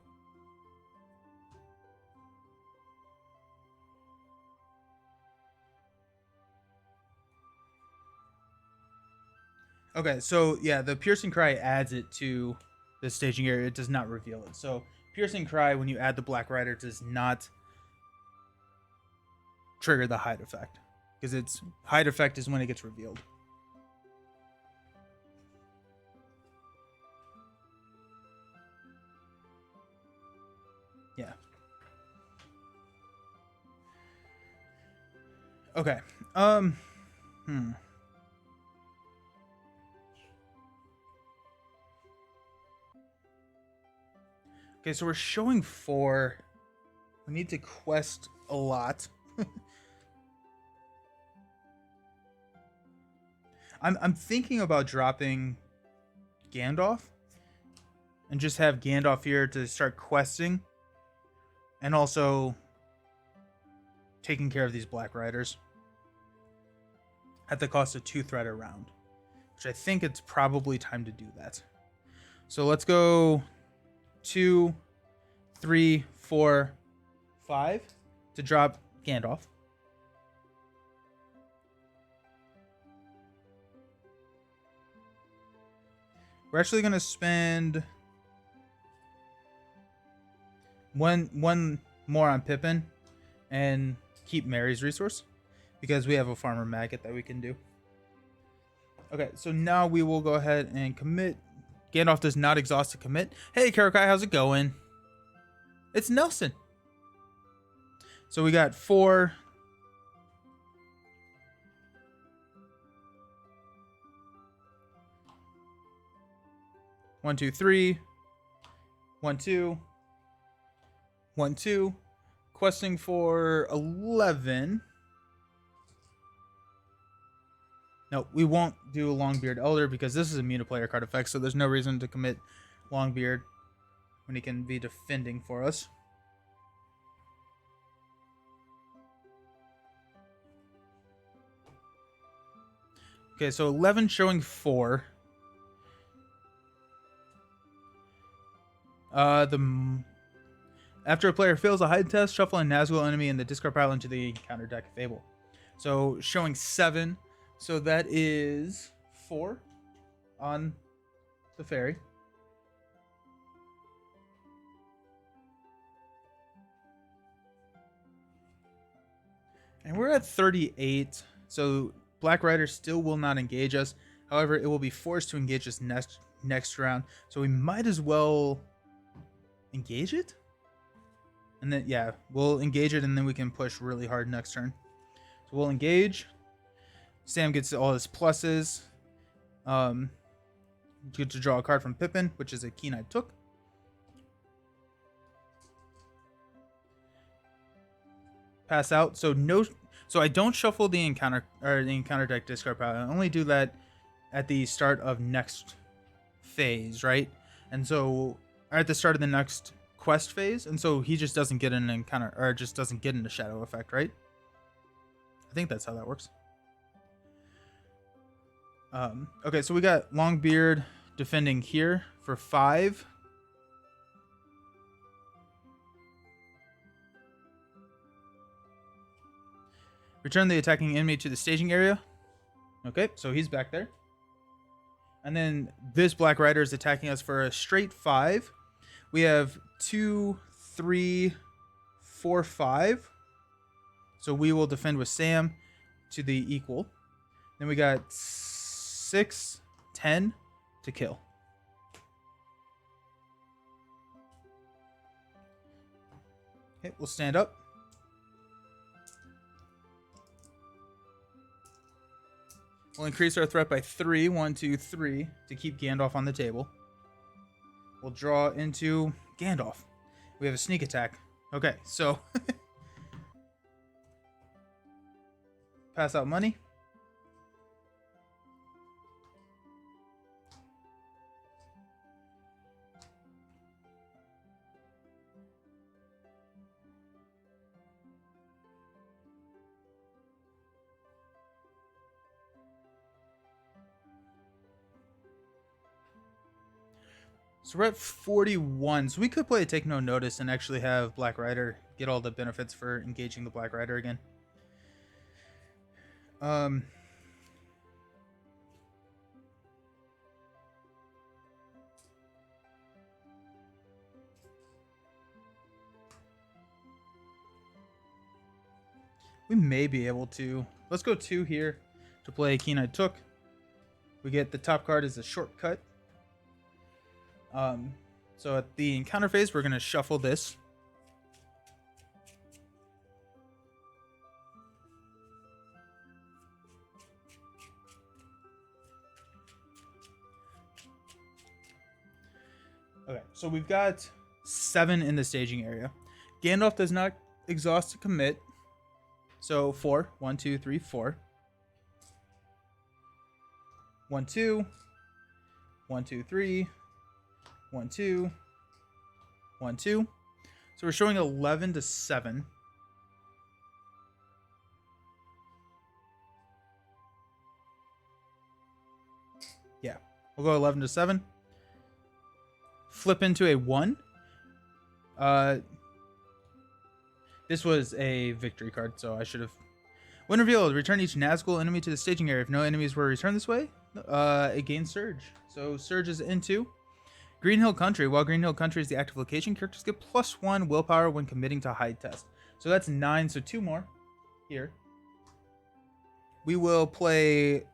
Okay, so yeah, the piercing cry adds it to the staging area. It does not reveal it. So piercing cry, when you add the Black Rider, does not trigger the hide effect, because its hide effect is when it gets revealed. Yeah. Okay. Hmm. Okay, so we're showing 4. We need to quest a lot. I'm thinking about dropping Gandalf and just have Gandalf here to start questing, and also taking care of these Black Riders at the cost of 2 threat a round, which I think it's probably time to do that. So let's go 2, 3, 4, 5 to drop Gandalf. We're actually going to spend one more on Pippin and keep Mary's resource, because we have a farmer maggot that we can do. Okay, so now we will go ahead and commit. Gandalf does not exhaust to commit. Hey, Karakai, how's it going? It's Nelson. So we got 4. One, two, 3. 1, 2. 1, 2. Questing for 11. No, we won't do Longbeard Elder because this is immune to player card effects, so there's no reason to commit Longbeard when he can be defending for us. Okay, so 11 showing 4. After a player fails a hide test, shuffle a Nazgul enemy in the discard pile into the encounter deck of Fable. So showing 7. So that is 4 on the fairy. And we're at 38. So Black Rider still will not engage us. However, it will be forced to engage us next round. So we might as well engage it. And then, yeah, we'll engage it, and then we can push really hard next turn. So we'll engage. Sam gets all his pluses. Good to draw a card from Pippin, which is a Keen-Eyed Took. Pass out. So I don't shuffle the encounter deck discard pile. I only do that at the start of next phase, right? And so at the start of the next quest phase, and so he just doesn't get an encounter, or just doesn't get into shadow effect, right? I think that's how that works. Okay, so we got Longbeard defending here for 5. Return the attacking enemy to the staging area. Okay, so he's back there. And then this Black Rider is attacking us for a straight 5. We have 2, 3, 4, 5. So we will defend with Sam to the equal. Then we got 6, 10 to kill. Okay, we'll stand up. We'll increase our threat by 3. 1, 2, 3 to keep Gandalf on the table. We'll draw into Gandalf. We have a sneak attack. Okay, so pass out money. So we're at 41. So we could play Take No Notice and actually have Black Rider get all the benefits for engaging the Black Rider again. We may be able to. Let's go 2 here to play Keen-Eyed Took. We get the top card as a shortcut. So at the encounter phase, we're going to shuffle this. Okay, so we've got 7 in the staging area. Gandalf does not exhaust to commit. So 4. 1, 2, 3, 4. 1, 2. 1, 2, 3. 1, 2. 1, 2. So we're showing 11 to 7. Yeah, we'll go 11 to 7. Flip into a 1. This was a victory card, so I should have. When revealed, return each Nazgul enemy to the staging area. If no enemies were returned this way, it gains Surge. So Surge is into Green Hill Country. While Green Hill Country is the active location, characters get +1 willpower when committing to hide test. So that's 9, so 2 more here. We will play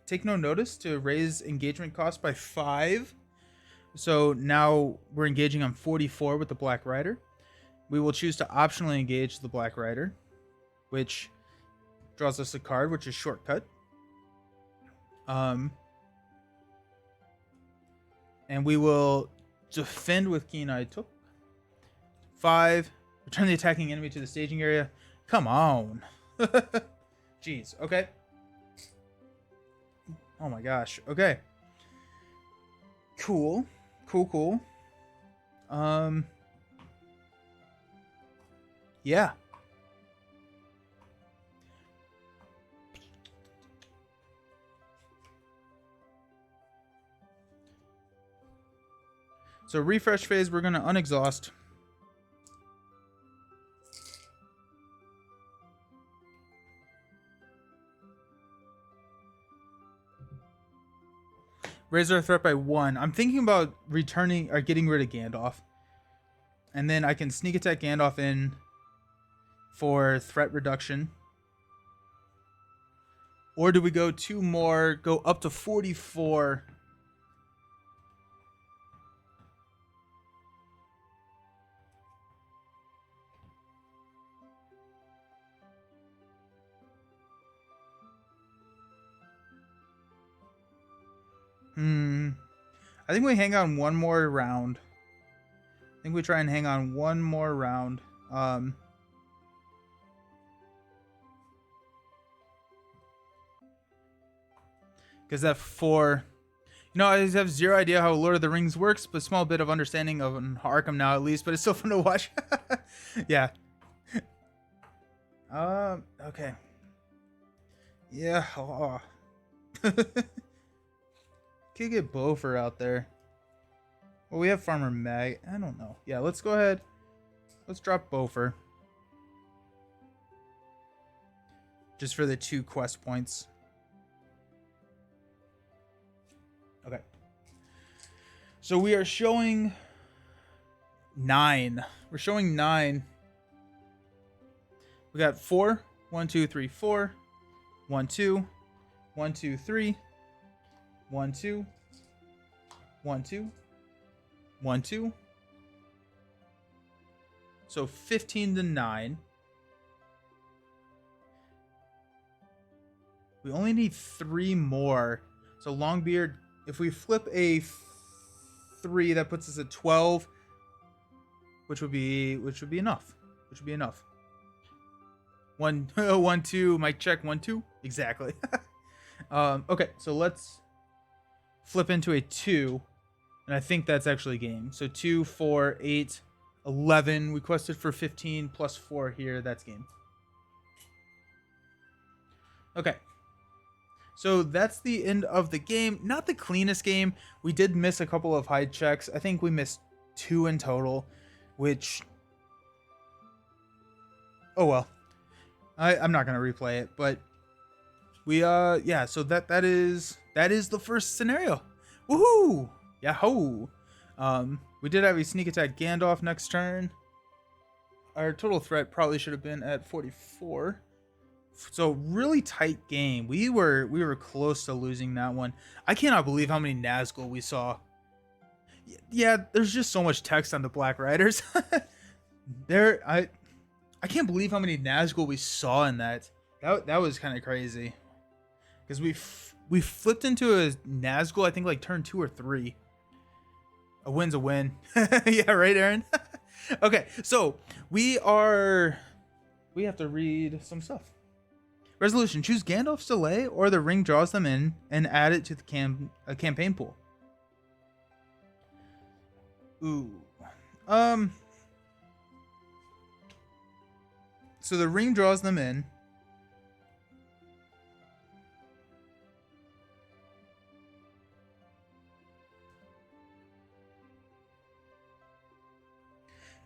Take No Notice to raise engagement cost by 5. So now we're engaging on 44 with the Black Rider. We will choose to optionally engage the Black Rider, which draws us a card, which is Shortcut. And we will defend with Keen-Eyed Took. 5. Return the attacking enemy to the staging area. Come on. Jeez. Okay. Oh my gosh. Okay. Cool. Cool. Yeah. So refresh phase, we're going to unexhaust. Raise our threat by 1. I'm thinking about returning or getting rid of Gandalf. And then I can sneak attack Gandalf in for threat reduction. Or do we go 2 more, go up to 44? I think we hang on 1 more round. I think we try and hang on 1 more round. Because that 4... You know, I have 0 idea how Lord of the Rings works, but small bit of understanding of Arkham now at least, but it's still fun to watch. Yeah. Okay. Yeah. Oh. Could get Bofur out there. Well, we have Farmer Mag. I don't know. Yeah, let's go ahead. Let's drop Bofur. Just for the 2 quest points. Okay. So we are showing 9. We're showing 9. We got 4. 1, 2, 3, 4. 1, 2. 1, 2, 3. 1, 2. 1, 2. 1, 2. So 15 to 9. We only need 3 more. So Longbeard, if we flip a 3, that puts us at 12, which would be enough. Which would be enough. 1, 1, 2. Mic check. 1, 2. Exactly. Okay, so let's flip into a 2, and I think that's actually game. So 2, 4, 8, 11. We quested for 15 plus 4 here. That's game. Okay. So that's the end of the game. Not the cleanest game. We did miss a couple of hide checks. I think we missed 2 in total, which... Oh well. I'm not going to replay it, but we yeah, so that is the first scenario. Woohoo! Yahoo! We did have a sneak attack Gandalf next turn. our total threat probably should have been at 44. So really tight game. We were close to losing that one. I cannot believe how many Nazgul we saw. Yeah, there's just so much text on the Black Riders. there I can't believe how many Nazgul we saw in that. That was kind of crazy. Because we flipped into a Nazgul, I think like turn 2 or 3. A win's a win. Yeah, right, Aaron? Okay, so we have to read some stuff. Resolution: choose Gandalf's delay or the ring draws them in and add it to the campaign pool. Ooh. So the ring draws them in.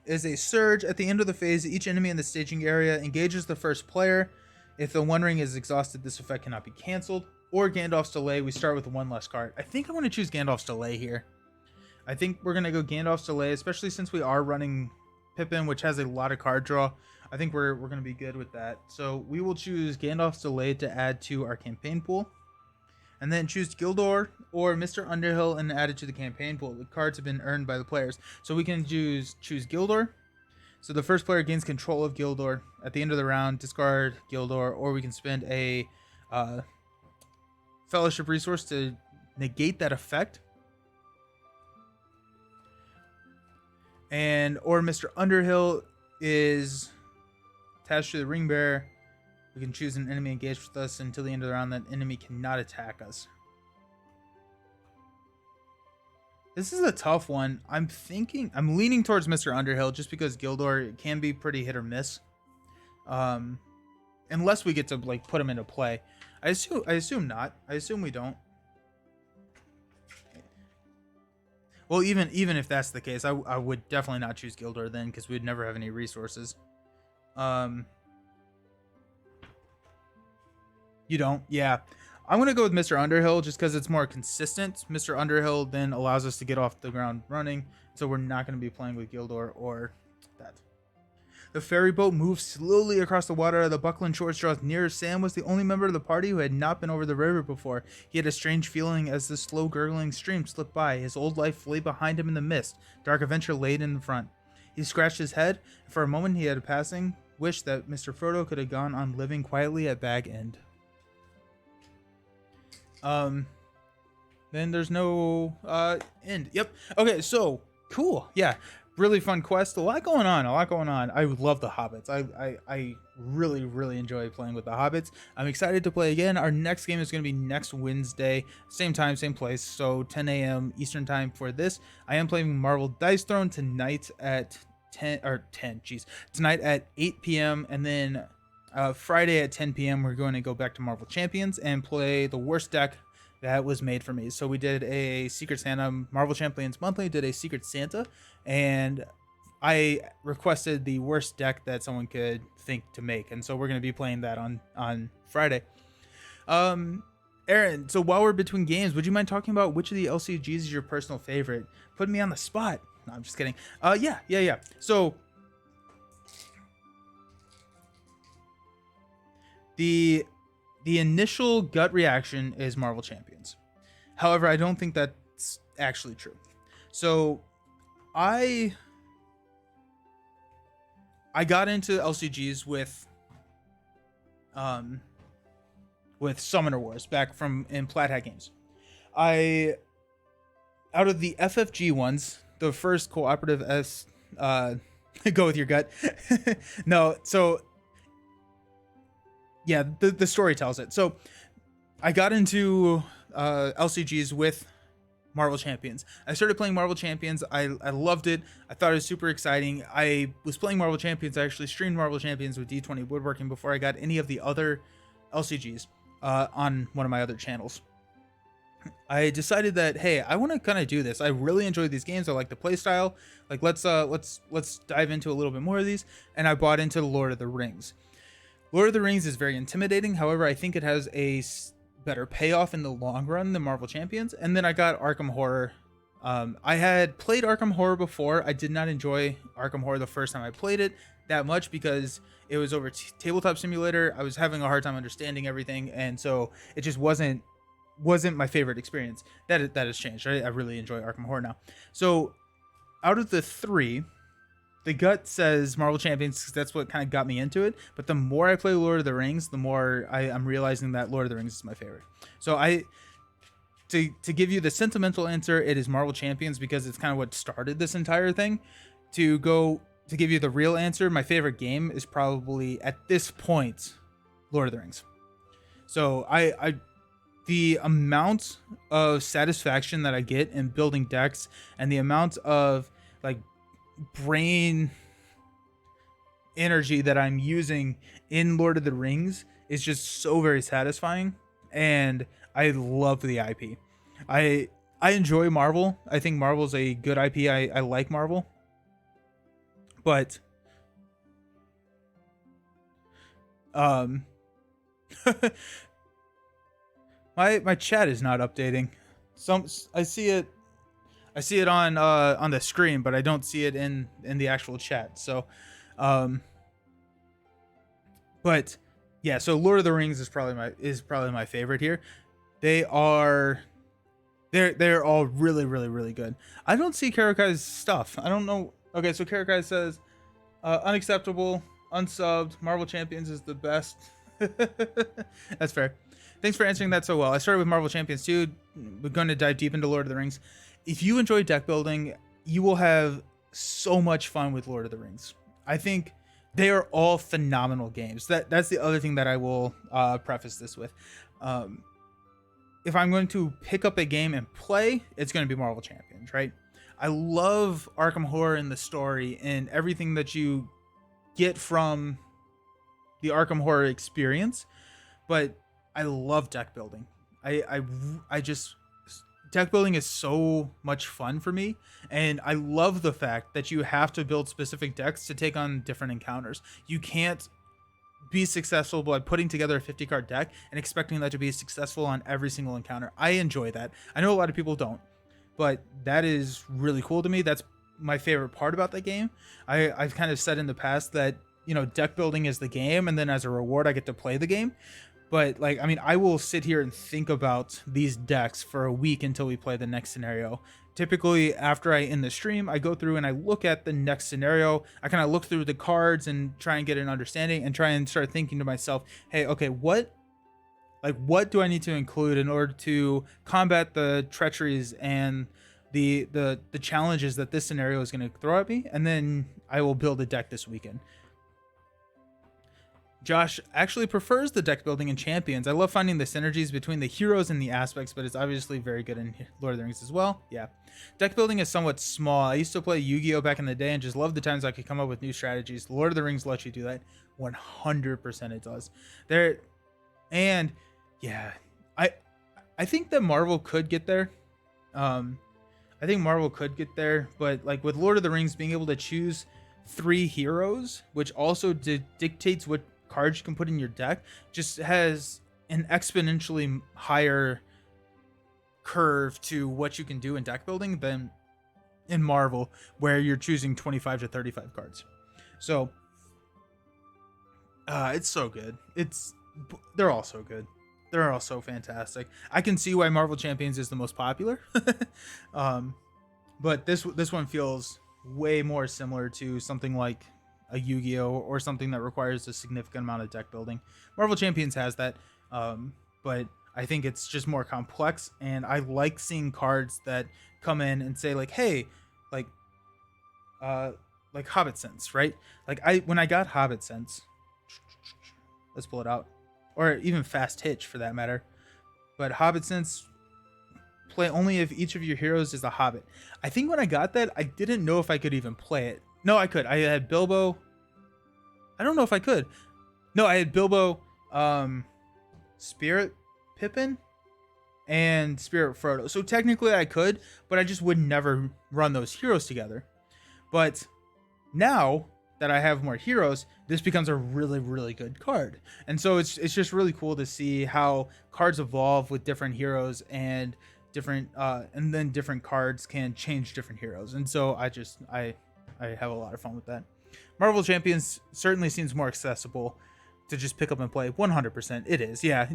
Is a surge. At the end of the phase, each enemy in the staging area engages the first player. If the one ring is exhausted, this effect cannot be cancelled. Or Gandalf's delay, we start with one less card. I think I want to choose Gandalf's delay here. I think we're going to go Gandalf's delay, especially since we are running Pippin, which has a lot of card draw. I think we're going to be good with that. So we will choose Gandalf's delay to add to our campaign pool. And then choose Gildor or Mr. Underhill and add it to the campaign pool. The cards have been earned by the players. So we can choose Gildor. So the first player gains control of Gildor. At the end of the round, discard Gildor, or we can spend a Fellowship resource to negate that effect. Or Mr. Underhill is attached to the ring bearer. We can choose an enemy engaged with us until the end of the round. That enemy cannot attack us. This is a tough one. I'm leaning towards Mr. Underhill just because Gildor can be pretty hit or miss. Unless we get to like put him into play. I assume not. I assume we don't. Well, even if that's the case, I would definitely not choose Gildor then because we'd never have any resources. You don't? Yeah. I'm going to go with Mr. Underhill just because it's more consistent. Mr. Underhill then allows us to get off the ground running, so we're not going to be playing with Gildor or that. The ferry boat moves slowly across the water. The Buckland Shores draws nearer. Sam was the only member of the party who had not been over the river before. He had a strange feeling as the slow gurgling stream slipped by. His old life lay behind him in the mist. Dark adventure laid in the front. He scratched his head. For a moment he had a passing wish that Mr. Frodo could have gone on living quietly at Bag End. Then there's no end. Yep. Okay, so cool. Yeah. Really fun quest. A lot going on. I love the Hobbits. I really enjoy playing with the Hobbits. I'm excited to play again. Our next game is going to be next Wednesday. Same time, same place. So 10 a.m. Eastern time for this. I am playing Marvel Dice Throne tonight at tonight at 8 p.m. And then Friday at 10 p.m. we're going to go back to Marvel Champions and play the worst deck that was made for me. So we did a Secret Santa, Marvel Champions Monthly, did a Secret Santa, and I requested the worst deck that someone could think to make. And so we're going to be playing that on Friday. Aaron, so while we're between games, would you mind talking about which of the LCGs is your personal favorite? Put me on the spot. No, I'm just kidding. Yeah. So the initial gut reaction is Marvel Champions. However, I don't think that's actually true. So I got into LCGs with Summoner Wars back in Plaid Hat Games. Out of the FFG ones, the first cooperative go with your gut. No, so yeah, the story tells it. So I got into LCGs with Marvel Champions. I started playing Marvel Champions. I loved it. I thought it was super exciting. I was playing Marvel Champions. I actually streamed Marvel Champions with D20 Woodworking before I got any of the other LCGs on one of my other channels. I decided that, hey, I want to kind of do this. I really enjoy these games. I like the play style. Like let's dive into a little bit more of these. And I bought into Lord of the Rings. Lord of the Rings is very intimidating. However, I think it has a better payoff in the long run than Marvel Champions. And then I got Arkham Horror. I had played Arkham Horror before. I did not enjoy Arkham Horror the first time I played it. that much because it was over tabletop simulator. I was having a hard time understanding everything, and so it just wasn't my favorite experience. That has changed. I really enjoy Arkham Horror now. So out of the three, the gut says Marvel Champions because that's what kind of got me into it. But the more I play Lord of the Rings, the more I'm realizing that Lord of the Rings is my favorite. So to give you the sentimental answer, it is Marvel Champions because it's kind of what started this entire thing. To give you the real answer, my favorite game is probably at this point Lord of the Rings. So the amount of satisfaction that I get in building decks and the amount of like brain energy that I'm using in Lord of the Rings is just so very satisfying, and I love the IP. I enjoy Marvel. I think Marvel's a good IP. I like Marvel. But um my chat is not updating. I see it on the screen, but I don't see it in the actual chat. So um but yeah, so Lord of the Rings is probably my favorite here. They're all really really really good. I don't see Karakai's stuff. I don't know. Okay, so Karakai says unacceptable, unsubbed. Marvel Champions is the best. That's fair. Thanks for answering that so well. I started with Marvel Champions too. We're going to dive deep into Lord of the Rings. If you enjoy deck building, you will have so much fun with Lord of the Rings. I think they are all phenomenal games. That's the other thing that I will preface this with. If I'm going to pick up a game and play, it's going to be Marvel Champions, right? I love Arkham Horror and the story and everything that you get from the Arkham Horror experience, but I love deck building. I just deck building is so much fun for me, and I love the fact that you have to build specific decks to take on different encounters. You can't be successful by putting together a 50 card deck and expecting that to be successful on every single encounter. I enjoy that. I know a lot of people don't, but that is really cool to me. That's my favorite part about the game. I've kind of said in the past that, deck building is the game, and then as a reward I get to play the game. But I will sit here and think about these decks for a week until we play the next scenario. Typically, after I end the stream, I go through and I look at the next scenario. I kind of look through the cards and try and get an understanding and try and start thinking to myself, hey, okay, what do I need to include in order to combat the treacheries and the challenges that this scenario is going to throw at me? And then I will build a deck this weekend. Josh actually prefers the deck building in Champions. I love finding the synergies between the heroes and the aspects, but it's obviously very good in Lord of the Rings as well. Yeah. Deck building is somewhat small. I used to play Yu-Gi-Oh! Back in the day and just loved the times I could come up with new strategies. Lord of the Rings lets you do that. 100% it does. And yeah, I think that Marvel could get there. I think Marvel could get there, but like with Lord of the Rings being able to choose 3 heroes, which also dictates what cards you can put in your deck, just has an exponentially higher curve to what you can do in deck building than in Marvel, where you're choosing 25 to 35 cards. So it's so good. They're all so good. They're all so fantastic. I can see why Marvel Champions is the most popular. But this one feels way more similar to something like a Yu-Gi-Oh! Or something that requires a significant amount of deck building. Marvel Champions has that, but I think it's just more complex, and I like seeing cards that come in and say like, hey, like Hobbit Sense, right? When I got Hobbit Sense, let's pull it out, or even Fast Hitch for that matter, but Hobbit Sense, play only if each of your heroes is a hobbit. I think when I got that, I didn't know if I could even play it. No, I could. I had Bilbo. I don't know if I could. No, I had Bilbo, Spirit Pippin, and Spirit Frodo. So technically I could, but I just would never run those heroes together. But now that I have more heroes, this becomes a really, really good card. And so it's just really cool to see how cards evolve with different heroes and and then different cards can change different heroes. And so I have a lot of fun with that. Marvel Champions certainly seems more accessible to just pick up and play. 100%, it is. Yeah.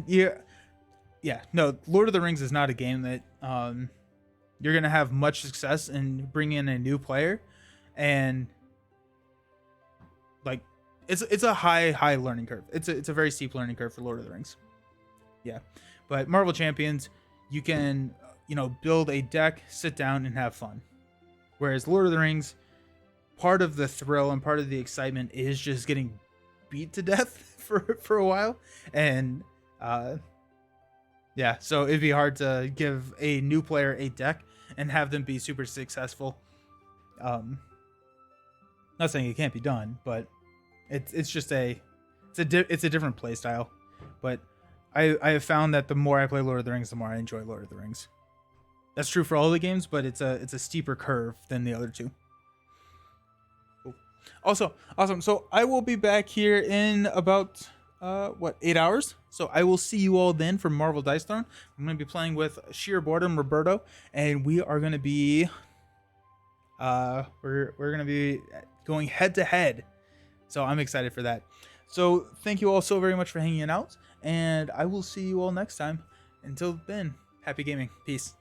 No, Lord of the Rings is not a game that you're gonna have much success in bringing in a new player, and like it's a high learning curve. It's a very steep learning curve for Lord of the Rings. Yeah, but Marvel Champions, you can build a deck, sit down, and have fun. Whereas Lord of the Rings, part of the thrill and part of the excitement is just getting beat to death for a while, and yeah, so it'd be hard to give a new player a deck and have them be super successful. Not saying it can't be done, but it's just it's a different play style. But I have found that the more I play Lord of the Rings, the more I enjoy Lord of the Rings. That's true for all the games, but it's a steeper curve than the other two. Cool. Also, awesome. So I will be back here in about 8 hours. So I will see you all then for Marvel Dice Throne. I'm going to be playing with Sheer Boredom Roberto, and we are going to be we're going to be going head to head. So I'm excited for that. So thank you all so very much for hanging out, and I will see you all next time. Until then, happy gaming. Peace.